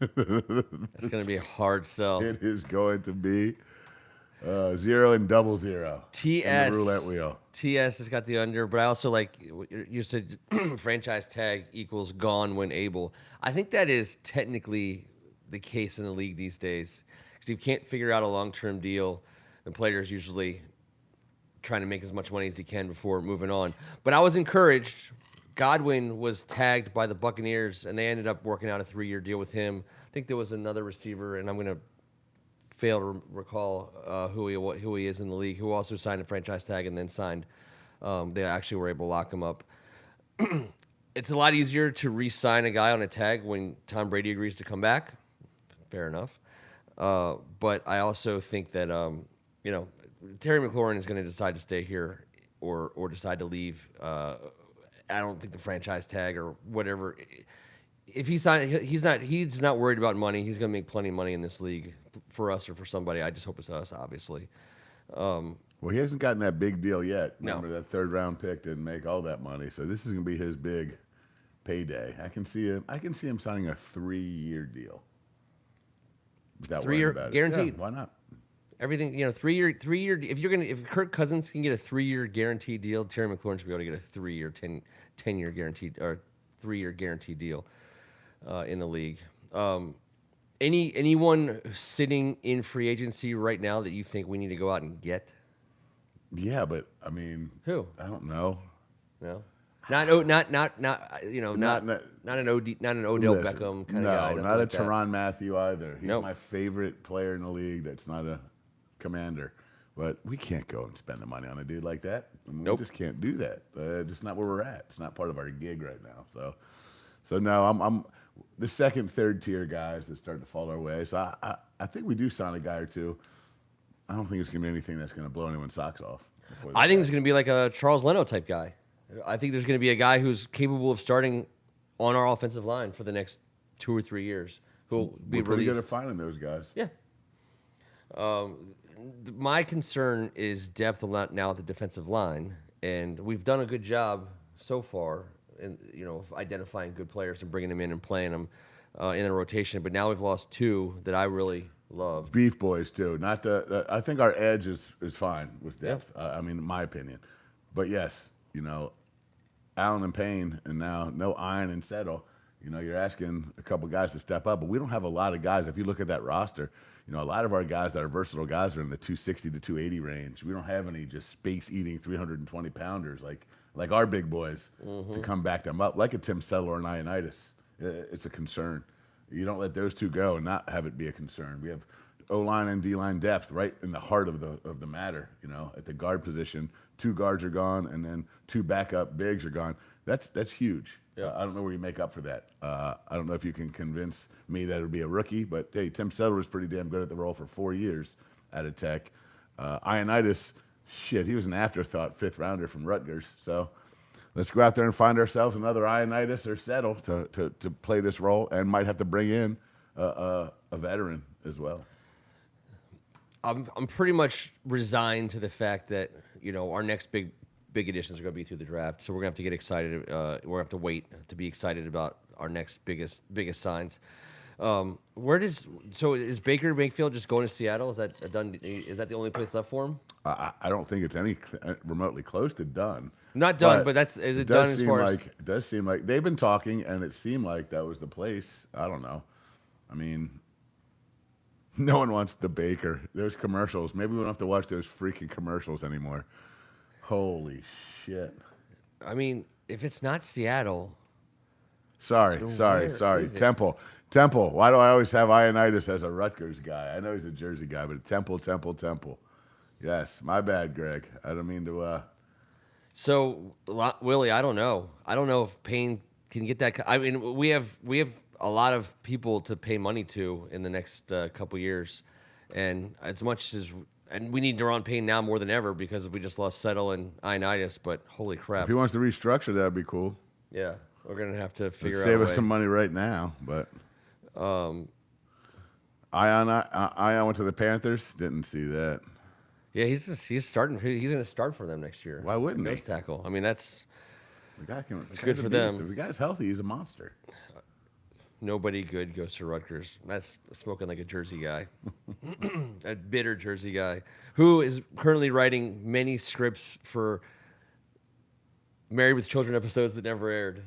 Speaker 1: it's going to be a hard sell.
Speaker 2: It is going to be 0 and 00.
Speaker 1: TS
Speaker 2: in the roulette wheel.
Speaker 1: TS has got the under, but I also like you said franchise tag equals gone when able. I think that is technically the case in the league these days because you can't figure out a long-term deal. The players usually trying to make as much money as he can before moving on. But I was encouraged. Godwin was tagged by the Buccaneers, and they ended up working out a 3-year deal with him. I think there was another receiver, and I'm going to fail to recall who he is in the league, who also signed a franchise tag and then signed. They actually were able to lock him up. It's a lot easier to re-sign a guy on a tag when Tom Brady agrees to come back. Fair enough. But I also think that Terry McLaurin is going to decide to stay here or decide to leave. I don't think the franchise tag or whatever. If he's not worried about money. He's going to make plenty of money in this league for us or for somebody. I just hope it's us, obviously.
Speaker 2: Well, he hasn't gotten that big deal yet.
Speaker 1: No.
Speaker 2: Remember that 3rd round pick didn't make all that money, so this is going to be his big payday. I can see him signing a 3-year deal. Without
Speaker 1: 3-year
Speaker 2: worrying about
Speaker 1: guaranteed.
Speaker 2: Yeah, why not?
Speaker 1: Everything, 3-year. If Kirk Cousins can get a 3-year guaranteed deal, Terry McLaurin should be able to get a 3-year, 10-year guaranteed or 3-year guaranteed deal in the league. Anyone sitting in free agency right now that you think we need to go out and get?
Speaker 2: Yeah, but I mean,
Speaker 1: Who?
Speaker 2: I don't know.
Speaker 1: No, not an Odell
Speaker 2: Listen,
Speaker 1: Beckham kind of guy.
Speaker 2: No, not
Speaker 1: like
Speaker 2: a Tyrann Mathieu either. He's
Speaker 1: Nope.
Speaker 2: my favorite player in the league. That's not a Commander, but we can't go and spend the money on a dude like that. I mean,
Speaker 1: Nope.
Speaker 2: We just can't do that. Just not where we're at. It's not part of our gig right now. So no, I'm the second, third tier guys that start to fall our way. So I think we do sign a guy or two. I don't think it's going to be anything that's going to blow anyone's socks off.
Speaker 1: I think it's going to be like a Charles Leno type guy. I think there's going to be a guy who's capable of starting on our offensive line for the next 2 or 3 years. Who'll be
Speaker 2: We're pretty
Speaker 1: released.
Speaker 2: good at finding those guys.
Speaker 1: Yeah. My concern is depth now at the defensive line, and we've done a good job so far in of identifying good players and bringing them in and playing them in a rotation. But now we've lost 2 that I really loved.
Speaker 2: Beef boys too. Not I think our edge is fine with depth. I mean, in my opinion. But yes, Allen and Payne, and now no Iron and Settle. You're asking a couple guys to step up, but we don't have a lot of guys. If you look at that roster, a lot of our guys that are versatile guys are in the 260 to 280 range. We don't have any just space-eating 320-pounders like our big boys to come back them up, like a Tim Settle or an Ioannidis. It's a concern. You don't let those 2 go and not have it be a concern. We have O-line and D-line depth right in the heart of the matter. At the guard position, 2 guards are gone, and then 2 backup bigs are gone. That's huge.
Speaker 1: Yeah.
Speaker 2: I don't know where you make up for that. I don't know if you can convince me that it would be a rookie, but hey, Tim Settle was pretty damn good at the role for 4 years at a Tech. Ioannidis, he was an afterthought 5th rounder from Rutgers. So let's go out there and find ourselves another Ioannidis or Settle to play this role, and might have to bring in a veteran as well.
Speaker 1: I'm pretty much resigned to the fact that our next big additions are going to be through the draft. So we're going to have to get excited. We're going to have to wait to be excited about our next biggest signs. So is Baker Mayfield just going to Seattle? Is that a done? Is that the only place left for him?
Speaker 2: I don't think it's any remotely close to done.
Speaker 1: Not done,
Speaker 2: But
Speaker 1: but is
Speaker 2: it
Speaker 1: it done
Speaker 2: does
Speaker 1: as
Speaker 2: seem
Speaker 1: far as?
Speaker 2: like they've been talking, and it seemed like that was the place. I don't know. I mean, no one wants the Baker. Those commercials. Maybe we don't have to watch those freaking commercials anymore. Holy shit.
Speaker 1: I mean, if it's not Seattle,
Speaker 2: Sorry.
Speaker 1: then where is it?
Speaker 2: Temple. Why do I always have Ioannidis as a Rutgers guy? I know he's a Jersey guy, but Temple. Yes, my bad, Greg. I don't mean to.
Speaker 1: So Willie, I don't know. I don't know if Payne can get that. I mean, we have a lot of people to pay money to in the next couple years, and as much as we need Deron Payne now more than ever because we just lost Settle and Ioannidis. But holy
Speaker 2: If
Speaker 1: crap,
Speaker 2: he wants to restructure, that'd be cool.
Speaker 1: yeah, we're gonna have to
Speaker 2: It'd
Speaker 1: figure out
Speaker 2: save
Speaker 1: a
Speaker 2: us
Speaker 1: way.
Speaker 2: some money right now, but. Ion went to the Panthers. Didn't see that.
Speaker 1: Yeah, he's starting. He's going to start for them next year.
Speaker 2: Why wouldn't he?
Speaker 1: Nose tackle. I mean, that's
Speaker 2: It's
Speaker 1: good for them.
Speaker 2: If the guy's healthy, he's a monster.
Speaker 1: nobody good goes to Rutgers. That's smoking like a Jersey guy, a bitter Jersey guy who is currently writing many scripts for Married with Children episodes that never aired.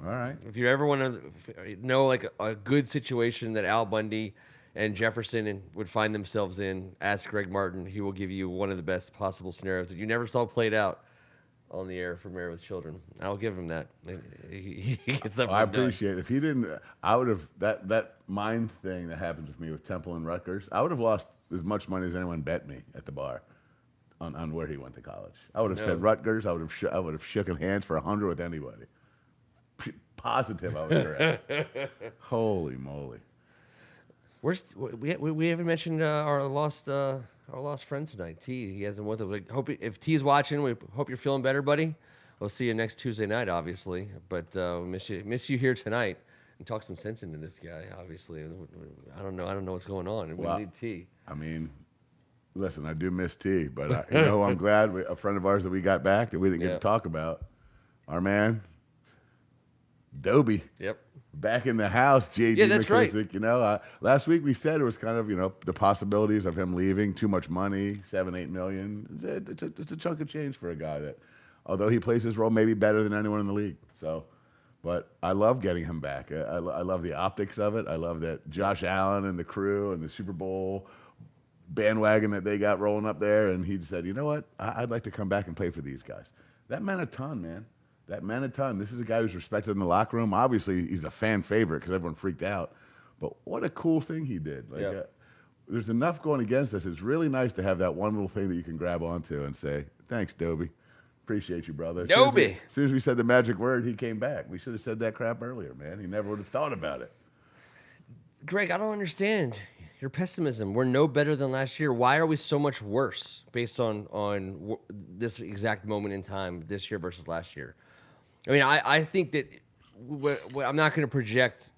Speaker 2: All right.
Speaker 1: If you ever want to know like a good situation that Al Bundy and Jefferson would find themselves in, ask Greg Martin. He will give you one of the best possible scenarios that you never saw played out on the air for Married with Children. I'll give him that. He gets that.
Speaker 2: I appreciate it. If he didn't, I would have that mind thing that happens with me with Temple and Rutgers. I would have lost as much money as anyone bet me at the bar on where he went to college. I would have said Rutgers. I would have shooken hands for 100 with anybody. Positive, I was correct. Holy moly!
Speaker 1: We haven't mentioned our lost friend tonight, T. He hasn't with us. If T's watching, we hope you're feeling better, buddy. We'll see you next Tuesday night, obviously. But miss you here tonight and talk some sense into this guy. Obviously, I don't know what's going on. We need T.
Speaker 2: I mean, listen, I do miss T, but I'm glad a friend of ours that we got back that we didn't get to talk about. Our man, Dobie.
Speaker 1: Yep.
Speaker 2: Back in the house, JD
Speaker 1: Yeah, that's
Speaker 2: McKissick. Right. Last week we said it was kind of, the possibilities of him leaving, too much money, $7-8 million. It's a chunk of change for a guy that, although he plays his role maybe better than anyone in the league. So, but I love getting him back. I love the optics of it. I love that Josh Allen and the crew and the Super Bowl bandwagon that they got rolling up there. And he said, you know what? I'd like to come back and play for these guys. That meant a ton, man. That meant a ton. This is a guy who's respected in the locker room. Obviously, he's a fan favorite because everyone freaked out. But what a cool thing he did. There's enough going against us. It's really nice to have that one little thing that you can grab onto and say, thanks, Dobie. Appreciate you, brother.
Speaker 1: Dobie.
Speaker 2: As soon as we said the magic word, he came back. We should have said that crap earlier, man. He never would have thought about it.
Speaker 1: Greg, I don't understand your pessimism. We're no better than last year. Why are we so much worse based on this exact moment in time this year versus last year? I mean, I think that I'm not going to project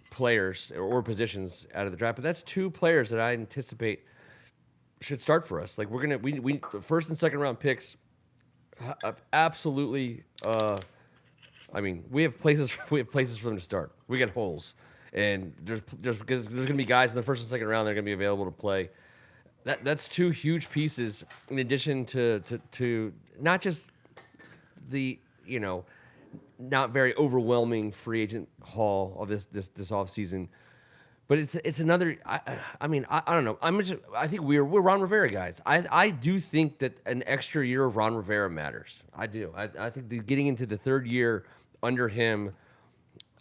Speaker 1: players or positions out of the draft, but that's two players that I anticipate should start for us. Like we the first and second round picks, absolutely. I mean, we have places for them to start. We got holes, and there's going to be guys in the first and second round that are going to be available to play. That's two huge pieces in addition to not just the not very overwhelming free agent haul of this offseason. But it's another. I mean, I don't know. I think we're Ron Rivera guys. I do think that an extra year of Ron Rivera matters. I do. I think getting into the third year under him,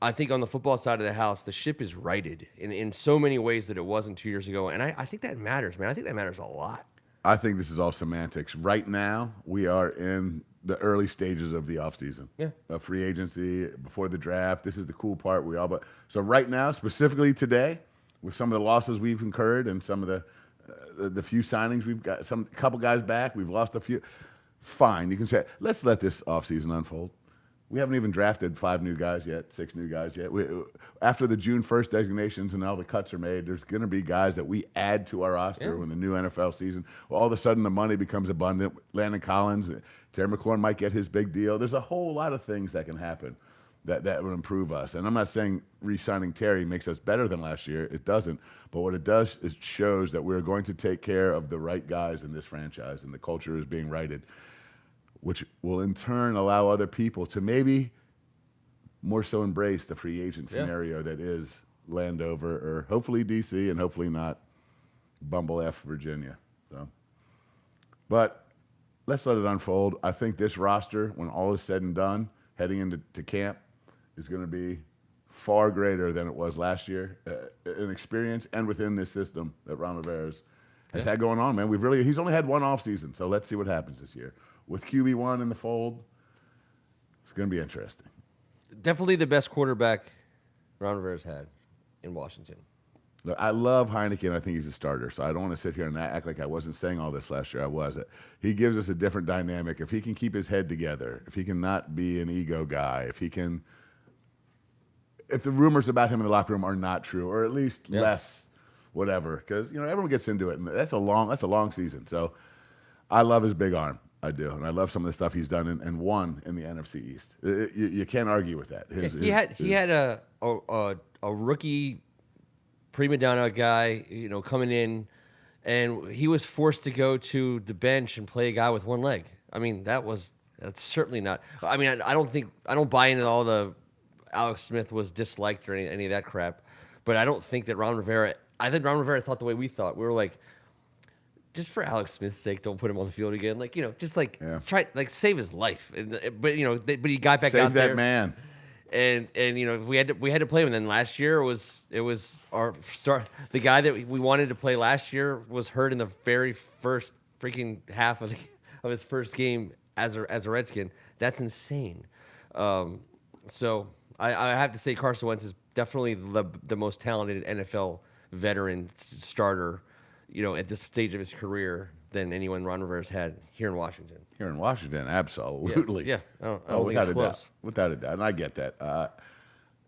Speaker 1: I think on the football side of the house, the ship is righted in so many ways that it wasn't 2 years ago. And I think that matters, man. I think that matters a lot.
Speaker 2: I think this is all semantics. Right now, we are in the early stages of the offseason.
Speaker 1: Yeah.
Speaker 2: Free agency, before the draft. This is the cool part. So right now, specifically today, with some of the losses we've incurred and some of the few signings we've got, a couple guys back, we've lost a few. Fine, you can say, let's let this offseason unfold. We haven't even drafted 5 new guys yet, 6 new guys yet. After the June 1st designations and all the cuts are made, there's going to be guys that we add to our roster when the new NFL season. Well, all of a sudden, the money becomes abundant. Landon Collins, Terry McLaurin might get his big deal. There's a whole lot of things that can happen. that would improve us. And I'm not saying re-signing Terry makes us better than last year. It doesn't. But what it does is shows that we're going to take care of the right guys in this franchise, and the culture is being righted, which will in turn allow other people to maybe more so embrace the free agent scenario that is Landover, or hopefully DC, and hopefully not Bumble F Virginia. So, but let's let it unfold. I think this roster, when all is said and done, heading into camp, is going to be far greater than it was last year in experience and within this system that Ron Rivera has had going on, man. He's only had one offseason, so let's see what happens this year. With QB1 in the fold, it's going to be interesting.
Speaker 1: Definitely the best quarterback Ron Rivera's had in Washington.
Speaker 2: Look, I love Heineken. I think he's a starter, so I don't want to sit here and act like I wasn't saying all this last year. I was. He gives us a different dynamic. If he can keep his head together, if he can not be an ego guy, if the rumors about him in the locker room are not true, or at least less, whatever, because everyone gets into it, and that's a long season. So I love his big arm. I do, and I love some of the stuff he's done and won in the NFC East. You can't argue with that.
Speaker 1: He had a rookie prima donna guy, coming in, and he was forced to go to the bench and play a guy with one leg. I mean, that's certainly not. I mean, I don't buy into all the Alex Smith was disliked or any of that crap, but I don't think that Ron Rivera. I think Ron Rivera thought the way we thought. We were like, just for Alex Smith's sake, don't put him on the field again. Try save his life. But he got back out there.
Speaker 2: Save that man.
Speaker 1: And we had to play him. And then last year it was our start. The guy that we wanted to play last year was hurt in the very first freaking half of his first game as a Redskin. That's insane. So I have to say Carson Wentz is definitely the most talented NFL veteran starter, at this stage of his career than anyone Ron Rivera's had here in Washington.
Speaker 2: Here in Washington, absolutely.
Speaker 1: Yeah. I don't think it's close.
Speaker 2: Without a doubt. And I get that.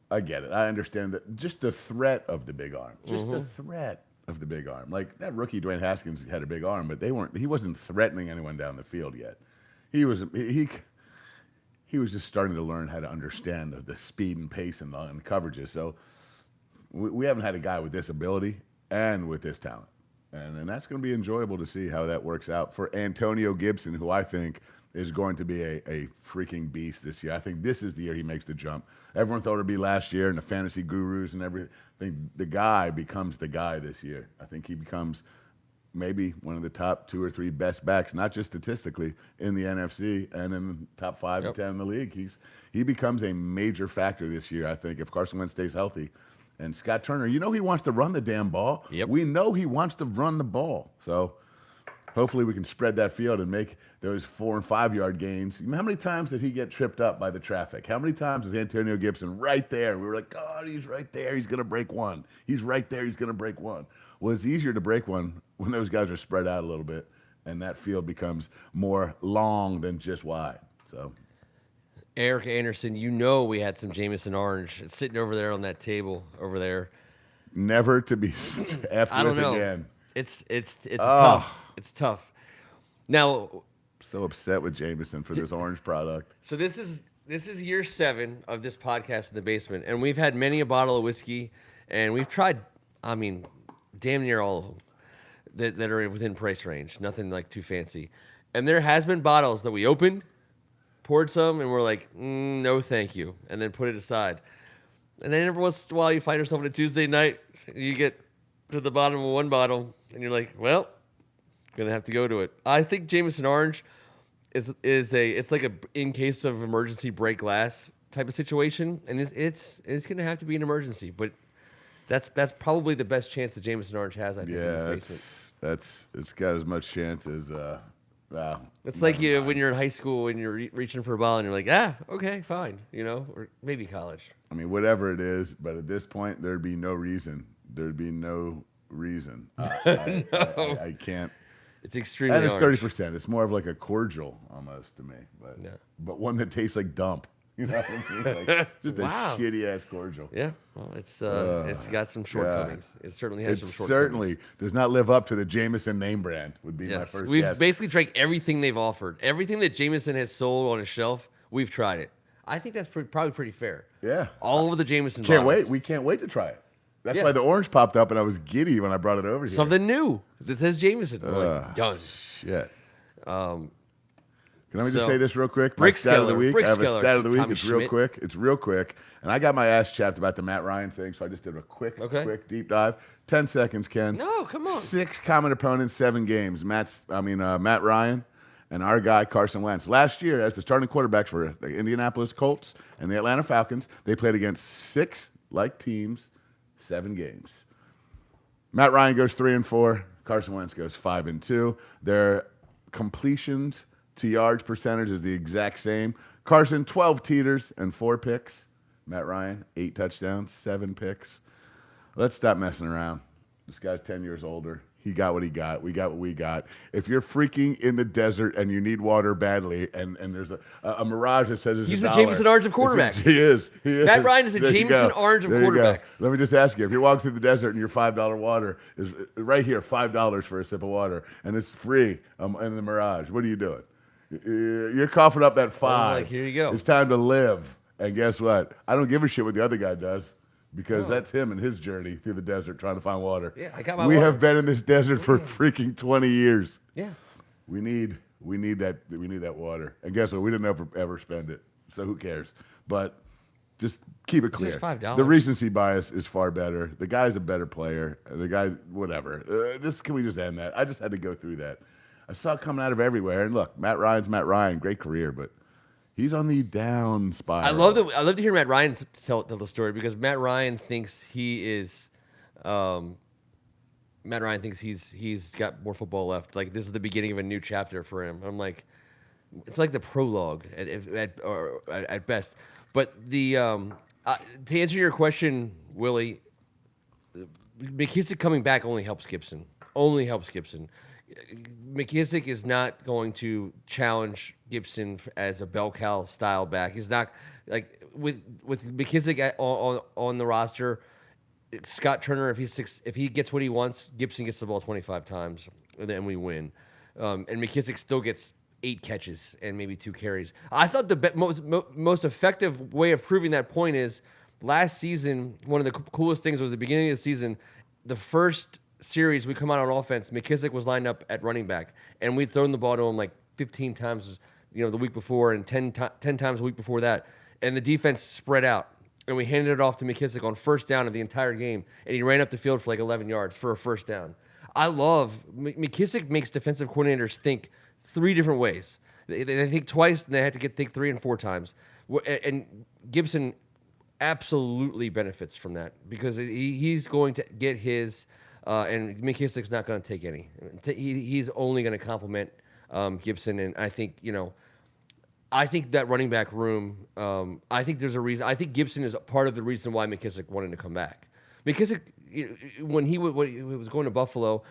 Speaker 2: I get it. I understand that just the threat of the big arm. Just the threat of the big arm. Like that rookie Dwayne Haskins had a big arm, but he wasn't threatening anyone down the field yet. He was just starting to learn how to understand the speed and pace and coverages. So we haven't had a guy with this ability and with this talent. And that's going to be enjoyable to see how that works out for Antonio Gibson, who I think is going to be a freaking beast this year. I think this is the year he makes the jump. Everyone thought it would be last year, and the fantasy gurus and everything. I think the guy becomes the guy this year. I think he becomes maybe one of the top 2 or 3 best backs, not just statistically, in the NFC and in the top 5 to 10 in the league. He becomes a major factor this year, I think, if Carson Wentz stays healthy. And Scott Turner, he wants to run the damn ball.
Speaker 1: Yep.
Speaker 2: We know he wants to run the ball. So hopefully we can spread that field and make those 4 and 5 yard gains. How many times did he get tripped up by the traffic? How many times is Antonio Gibson right there? We were like, God, he's right there. He's going to break one. He's right there. He's going to break one. Well, it's easier to break one when those guys are spread out a little bit, and that field becomes more long than just wide. So,
Speaker 1: Eric Anderson, we had some Jameson Orange sitting over there on that table over there.
Speaker 2: Never to be effed
Speaker 1: I don't
Speaker 2: with
Speaker 1: know.
Speaker 2: again.
Speaker 1: It's tough. It's tough. Now,
Speaker 2: so upset with Jameson for this orange product.
Speaker 1: So this is year 7 of this podcast in the basement, and we've had many a bottle of whiskey, and we've tried, damn near all of them that are within price range. Nothing like too fancy. And there has been bottles that we opened, poured some, and we're like, no, thank you, and then put it aside. And then every once in a while, you find yourself on a Tuesday night, you get to the bottom of one bottle, and you're like, well, gonna have to go to it. I think Jameson Orange it's like a in case of emergency break glass type of situation, and it's gonna have to be an emergency, but that's probably the best chance that Jameson Orange has. I think.
Speaker 2: Yeah, in this basement. It's got as much chance as.
Speaker 1: It's like when you're in high school and you're reaching for a ball and you're like, okay, fine, or maybe college.
Speaker 2: I mean, whatever it is, but at this point, there'd be no reason. I can't.
Speaker 1: It's extremely.
Speaker 2: And it's 30%. It's more of like a cordial almost to me, but one that tastes like dump. You know what I mean? Like, just a shitty ass cordial.
Speaker 1: Yeah, well, it's got some shortcomings. It certainly has some shortcomings.
Speaker 2: Certainly does not live up to the Jameson name brand. Would be my first.
Speaker 1: We've basically tried everything they've offered. Everything that Jameson has sold on a shelf, we've tried it. I think that's probably pretty fair.
Speaker 2: Yeah.
Speaker 1: All over the Jameson
Speaker 2: Can't
Speaker 1: bottles.
Speaker 2: wait. We can't wait to try it. That's
Speaker 1: Yeah.
Speaker 2: why the orange popped up, and I was giddy when I brought it over here.
Speaker 1: Something new that says Jameson. We're like, done.
Speaker 2: Shit.
Speaker 1: Um,
Speaker 2: Can I just say this real quick? My
Speaker 1: Brick
Speaker 2: stat of the
Speaker 1: Skeller,
Speaker 2: week.
Speaker 1: Brick
Speaker 2: I have a
Speaker 1: Skeller,
Speaker 2: stat of the week.
Speaker 1: Tommy
Speaker 2: It's real
Speaker 1: Schmidt.
Speaker 2: quick. It's real quick. And I got my ass chapped about the Matt Ryan thing, so I just did a quick deep dive. 10 seconds, Ken.
Speaker 1: No, come on.
Speaker 2: 6 common opponents, 7 games. Matt Ryan and our guy Carson Wentz. Last year, as the starting quarterbacks for the Indianapolis Colts and the Atlanta Falcons, they played against 6 like teams, 7 games. Matt Ryan goes 3-4. Carson Wentz goes 5-2. Their completions to yards percentage is the exact same. Carson, 12 teeters and 4 picks. Matt Ryan, 8 touchdowns, 7 picks. Let's stop messing around. This guy's 10 years older. He got what he got. We got what we got. If you're freaking in the desert and you need water badly, and there's a mirage that says
Speaker 1: He's
Speaker 2: $1,
Speaker 1: the Jameson Orange of quarterbacks.
Speaker 2: He is.
Speaker 1: Matt Ryan is the
Speaker 2: There you
Speaker 1: Jameson
Speaker 2: go.
Speaker 1: Orange of
Speaker 2: There you go.
Speaker 1: quarterbacks.
Speaker 2: Let me just ask you: if you're walking through the desert and your $5 water is right here, $5 for a sip of water, and it's free in the mirage, what are you doing? You're coughing up that 5.
Speaker 1: like, here you go.
Speaker 2: It's time to live. And guess what? I don't give a shit what the other guy does. Because that's him and his journey through the desert trying to find water.
Speaker 1: Yeah, I got my
Speaker 2: We
Speaker 1: water.
Speaker 2: have been in this desert for freaking 20 years.
Speaker 1: Yeah.
Speaker 2: We need that water. And guess what? We didn't ever spend it. So who cares? But just keep it clear.
Speaker 1: just $5.
Speaker 2: The recency bias is far better. The guy's a better player. The guy, whatever. Can we just end that? I just had to go through that. I saw it coming out of everywhere. And look, Matt Ryan's Matt Ryan. Great career, but he's on the down spiral.
Speaker 1: I love to hear Matt Ryan tell the story because Matt Ryan thinks he's got more football left. Like this is the beginning of a new chapter for him. I'm like, it's like the prologue at best. But the to answer your question, Willie, McKissick coming back only helps Gibson. McKissick is not going to challenge Gibson as a bell cow style back. He's not like with McKissick on the roster. Scott Turner, if he gets what he wants, Gibson gets the ball 25 times, and then we win. And McKissick still gets 8 catches and maybe 2 carries. I thought the most effective way of proving that point is last season. One of the coolest things was the beginning of the season, the first series we come out on offense, McKissick was lined up at running back, and we'd thrown the ball to him like 15 times, the week before, and 10 times the week before that, and the defense spread out, and we handed it off to McKissick on first down of the entire game, and he ran up the field for like 11 yards for a first down. I love McKissick makes defensive coordinators think 3 different ways. They think twice, and they have to think 3 and 4 times, and Gibson absolutely benefits from that because he's going to get his. And McKissick's not going to take any. He's only going to compliment Gibson, and I think I think that running back room. I think there's a reason. I think Gibson is part of the reason why McKissick wanted to come back. McKissick, when he was going to Buffalo,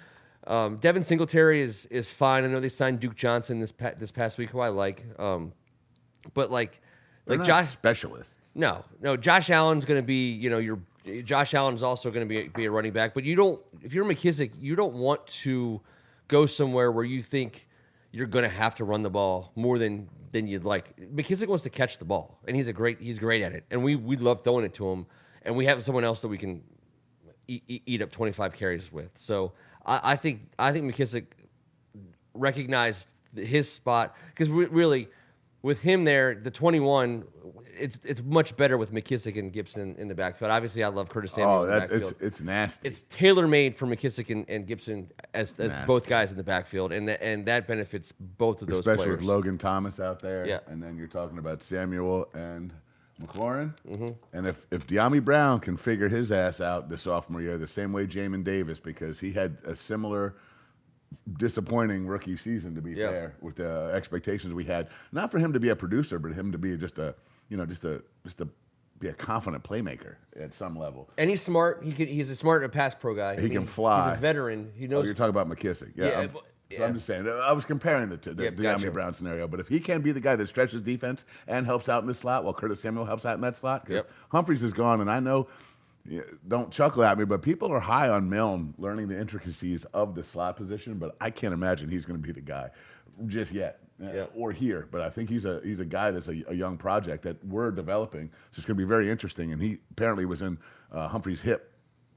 Speaker 1: Devin Singletary is fine. I know they signed Duke Johnson this past week, who I like. But like
Speaker 2: Josh specialists.
Speaker 1: No. Josh Allen's going to be Josh Allen is also going to be a running back, but if you're McKissick, you don't want to go somewhere where you think you're going to have to run the ball more than you'd like. McKissick wants to catch the ball, and he's great at it, and we love throwing it to him, and we have someone else that we can eat up 25 carries with. So I think McKissick recognized his spot because really with him there, the 21. It's much better with McKissick and Gibson in the backfield. Obviously, I love Curtis Samuel in the backfield.
Speaker 2: It's nasty.
Speaker 1: It's tailor-made for McKissick and Gibson as both guys in the backfield, and that benefits both of those players.
Speaker 2: Especially with Logan Thomas out there.
Speaker 1: Yeah.
Speaker 2: And then you're talking about Samuel and McLaurin. Mm-hmm. And if De'Ami Brown can figure his ass out the sophomore year the same way Jamin Davis, because he had a similar disappointing rookie season, to be fair, with the expectations we had. Not for him to be a producer, but him to be just to be a confident playmaker at some level.
Speaker 1: And he's smart. He's a smart pass pro guy.
Speaker 2: He can fly.
Speaker 1: He's a veteran. He knows.
Speaker 2: Oh, you're talking about McKissick. Yeah. So I'm just saying. I was comparing the De'Ami Brown scenario. But if he can be the guy that stretches defense and helps out in the slot while Curtis Samuel helps out in that slot, because Humphreys is gone, and I know, don't chuckle at me, but people are high on Milne learning the intricacies of the slot position, but I can't imagine he's going to be the guy just yet. or here. But I think he's a guy that's a young project that we're developing. So it's going to be very interesting. And he apparently was in Humphrey's hip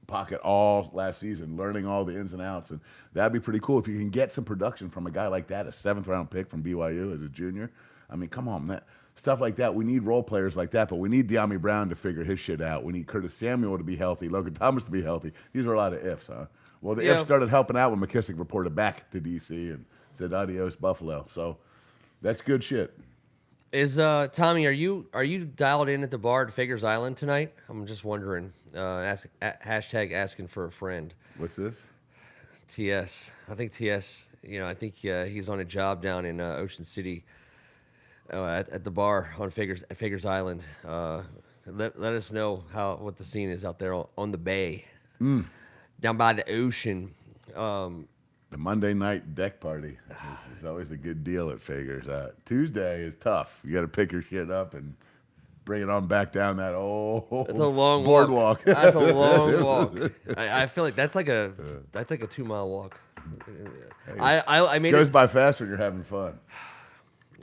Speaker 2: pocket all last season, learning all the ins and outs. And that'd be pretty cool if you can get some production from a guy like that, a 7th-round pick from BYU as a junior. I mean, come on, stuff like that. We need role players like that, but we need De'Ami Brown to figure his shit out. We need Curtis Samuel to be healthy, Logan Thomas to be healthy. These are a lot of ifs, huh? Well, the ifs started helping out when McKissick reported back to D.C. and said adios Buffalo. So that's good shit.
Speaker 1: Is Tommy, are you dialed in at the bar at Figures Island tonight? I'm just wondering. Hashtag asking for a friend.
Speaker 2: What's this?
Speaker 1: TS. I think TS. I think he's on a job down in Ocean City at the bar on Figures Island. Let us know what the scene is out there on the bay, down by the ocean.
Speaker 2: The Monday night deck party is always a good deal at Figures. Tuesday is tough. You got to pick your shit up and bring it on back down that old
Speaker 1: That's a long
Speaker 2: boardwalk.
Speaker 1: That's a long walk. I feel like that's like a 2-mile walk. I made
Speaker 2: goes by fast when you're having fun.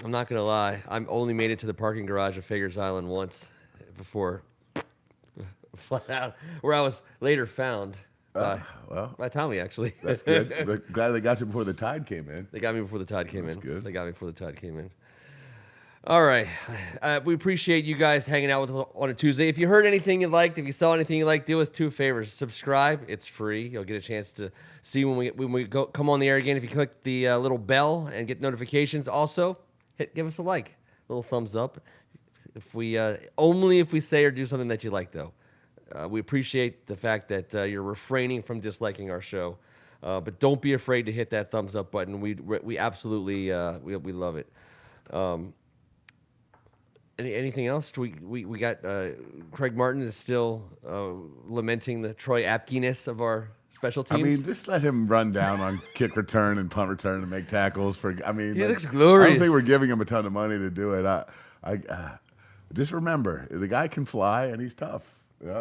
Speaker 1: I'm not gonna lie. I only made it to the parking garage of Figures Island once before flat out, where I was later found. By Tommy, actually.
Speaker 2: That's good. But glad they got you before the tide came in.
Speaker 1: They got me before the tide came in.
Speaker 2: Good.
Speaker 1: They got me before the tide came in. All right. We appreciate you guys hanging out with us on a Tuesday. If you heard anything you liked, if you saw anything you liked, do us 2 favors. Subscribe. It's free. You'll get a chance to see when we come on the air again. If you click the little bell and get notifications, also give us a like, a little thumbs up. Only if we say or do something that you like, though. We appreciate the fact that you're refraining from disliking our show, but don't be afraid to hit that thumbs up button. We absolutely we love it. Anything else? We got Craig Martin is still lamenting the Troy Apke-ness of our special teams.
Speaker 2: I mean, just let him run down on kick return and punt return and make tackles. He
Speaker 1: looks glorious.
Speaker 2: I don't think we're giving him a ton of money to do it. I just remember, the guy can fly and he's tough.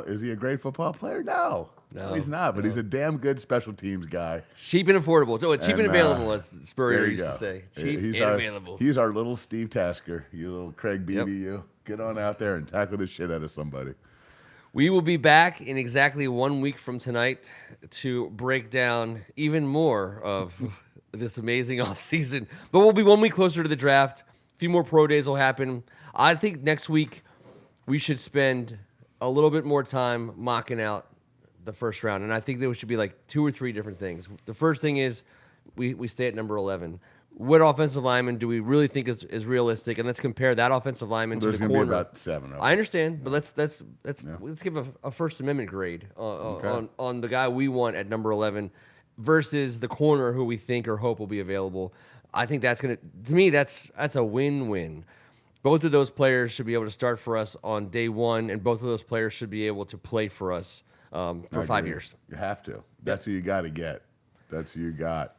Speaker 2: Is he a great football player? No, he's not. But he's a damn good special teams guy.
Speaker 1: Cheap and affordable. Cheap and available, as Spurrier used to say. Cheap and available.
Speaker 2: He's our little Steve Tasker. You little Craig BBU. Get on out there and tackle the shit out of somebody.
Speaker 1: We will be back in exactly 1 week from tonight to break down even more of this amazing offseason. But we'll be 1 week closer to the draft. A few more pro days will happen. I think next week we should spend a little bit more time mocking out the first round. And I think there should be like 2 or 3 different things. The first thing is we stay at number 11. What offensive lineman do we really think is realistic? And let's compare that offensive lineman to the corner.
Speaker 2: There's going to be about 7 of them.
Speaker 1: I understand, but let's give a First Amendment grade on the guy we want at number 11 versus the corner who we think or hope will be available. I think that's to me, that's a win-win. Both of those players should be able to start for us on day 1, and both of those players should be able to play for us for 5 years.
Speaker 2: You have to. That's who you got to get. That's who you got.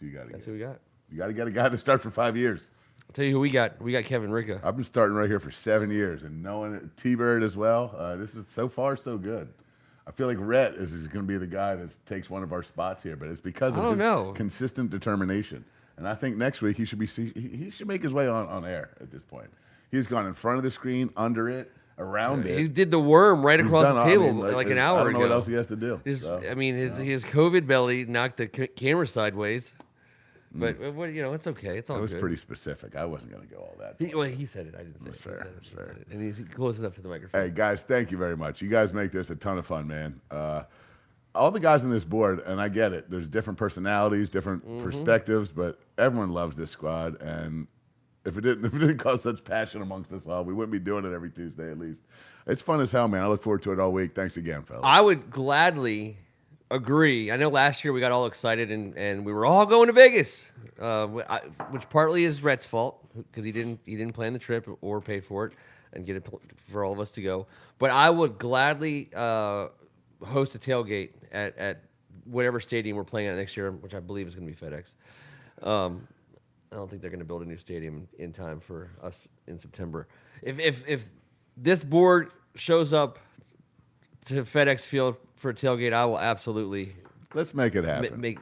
Speaker 1: Who we got.
Speaker 2: You got to get a guy to start for 5 years.
Speaker 1: I'll tell you who we got. We got Kevin Ricka.
Speaker 2: I've been starting right here for 7 years, and knowing it, T-Bird as well. This is so far so good. I feel like Rhett is going to be the guy that takes one of our spots here, but it's because of his consistent determination. And I think next week he should make his way on air at this point. He's gone in front of the screen, under it, around it.
Speaker 1: He did the worm right across the table like an hour ago.
Speaker 2: I don't know what else he has to do.
Speaker 1: His COVID belly knocked the camera sideways. But it's okay. It's all good.
Speaker 2: That was pretty specific. I wasn't going to go all that.
Speaker 1: He said it. I didn't say it.
Speaker 2: Fair.
Speaker 1: He said it. And he's close enough to the microphone.
Speaker 2: Hey, guys, thank you very much. You guys make this a ton of fun, man. All the guys on this board, and I get it, there's different personalities, different perspectives, but everyone loves this squad. And if it didn't cause such passion amongst us all, we wouldn't be doing it every Tuesday at least. It's fun as hell, man. I look forward to it all week. Thanks again, fellas.
Speaker 1: I would gladly agree. I know last year we got all excited and we were all going to Vegas, which partly is Rhett's fault because he didn't plan the trip or pay for it and get it for all of us to go. But I would gladly host a tailgate at whatever stadium we're playing at next year, which I believe is going to be FedEx. I don't think they're going to build a new stadium in time for us in September. If this board shows up to FedEx Field for a tailgate, I will absolutely
Speaker 2: let's make it happen.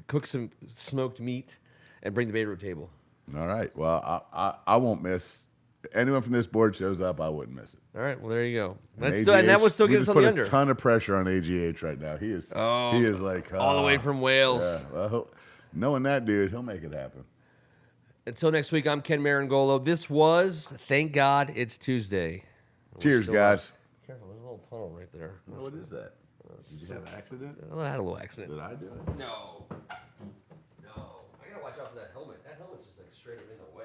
Speaker 1: Cook some smoked meat and bring the Beirut table.
Speaker 2: All right. Well, I won't miss. Anyone from this board shows up, I wouldn't miss it.
Speaker 1: All right, well there you go.
Speaker 2: And
Speaker 1: And that would still
Speaker 2: we
Speaker 1: get
Speaker 2: just
Speaker 1: us on
Speaker 2: put
Speaker 1: the
Speaker 2: a
Speaker 1: under.
Speaker 2: ton of pressure on AGH right now. He is like
Speaker 1: all the way from Wales.
Speaker 2: Yeah, well, knowing that dude, he'll make it happen.
Speaker 1: Until next week, I'm Ken Marangolo. This was Thank God It's Tuesday.
Speaker 2: Cheers, guys.
Speaker 1: Careful, there's a little tunnel right there.
Speaker 2: What is that? Did you have an accident?
Speaker 1: I had a little accident.
Speaker 2: Did I do it?
Speaker 1: No. I gotta watch out for that helmet. That helmet's just like straight up in the way.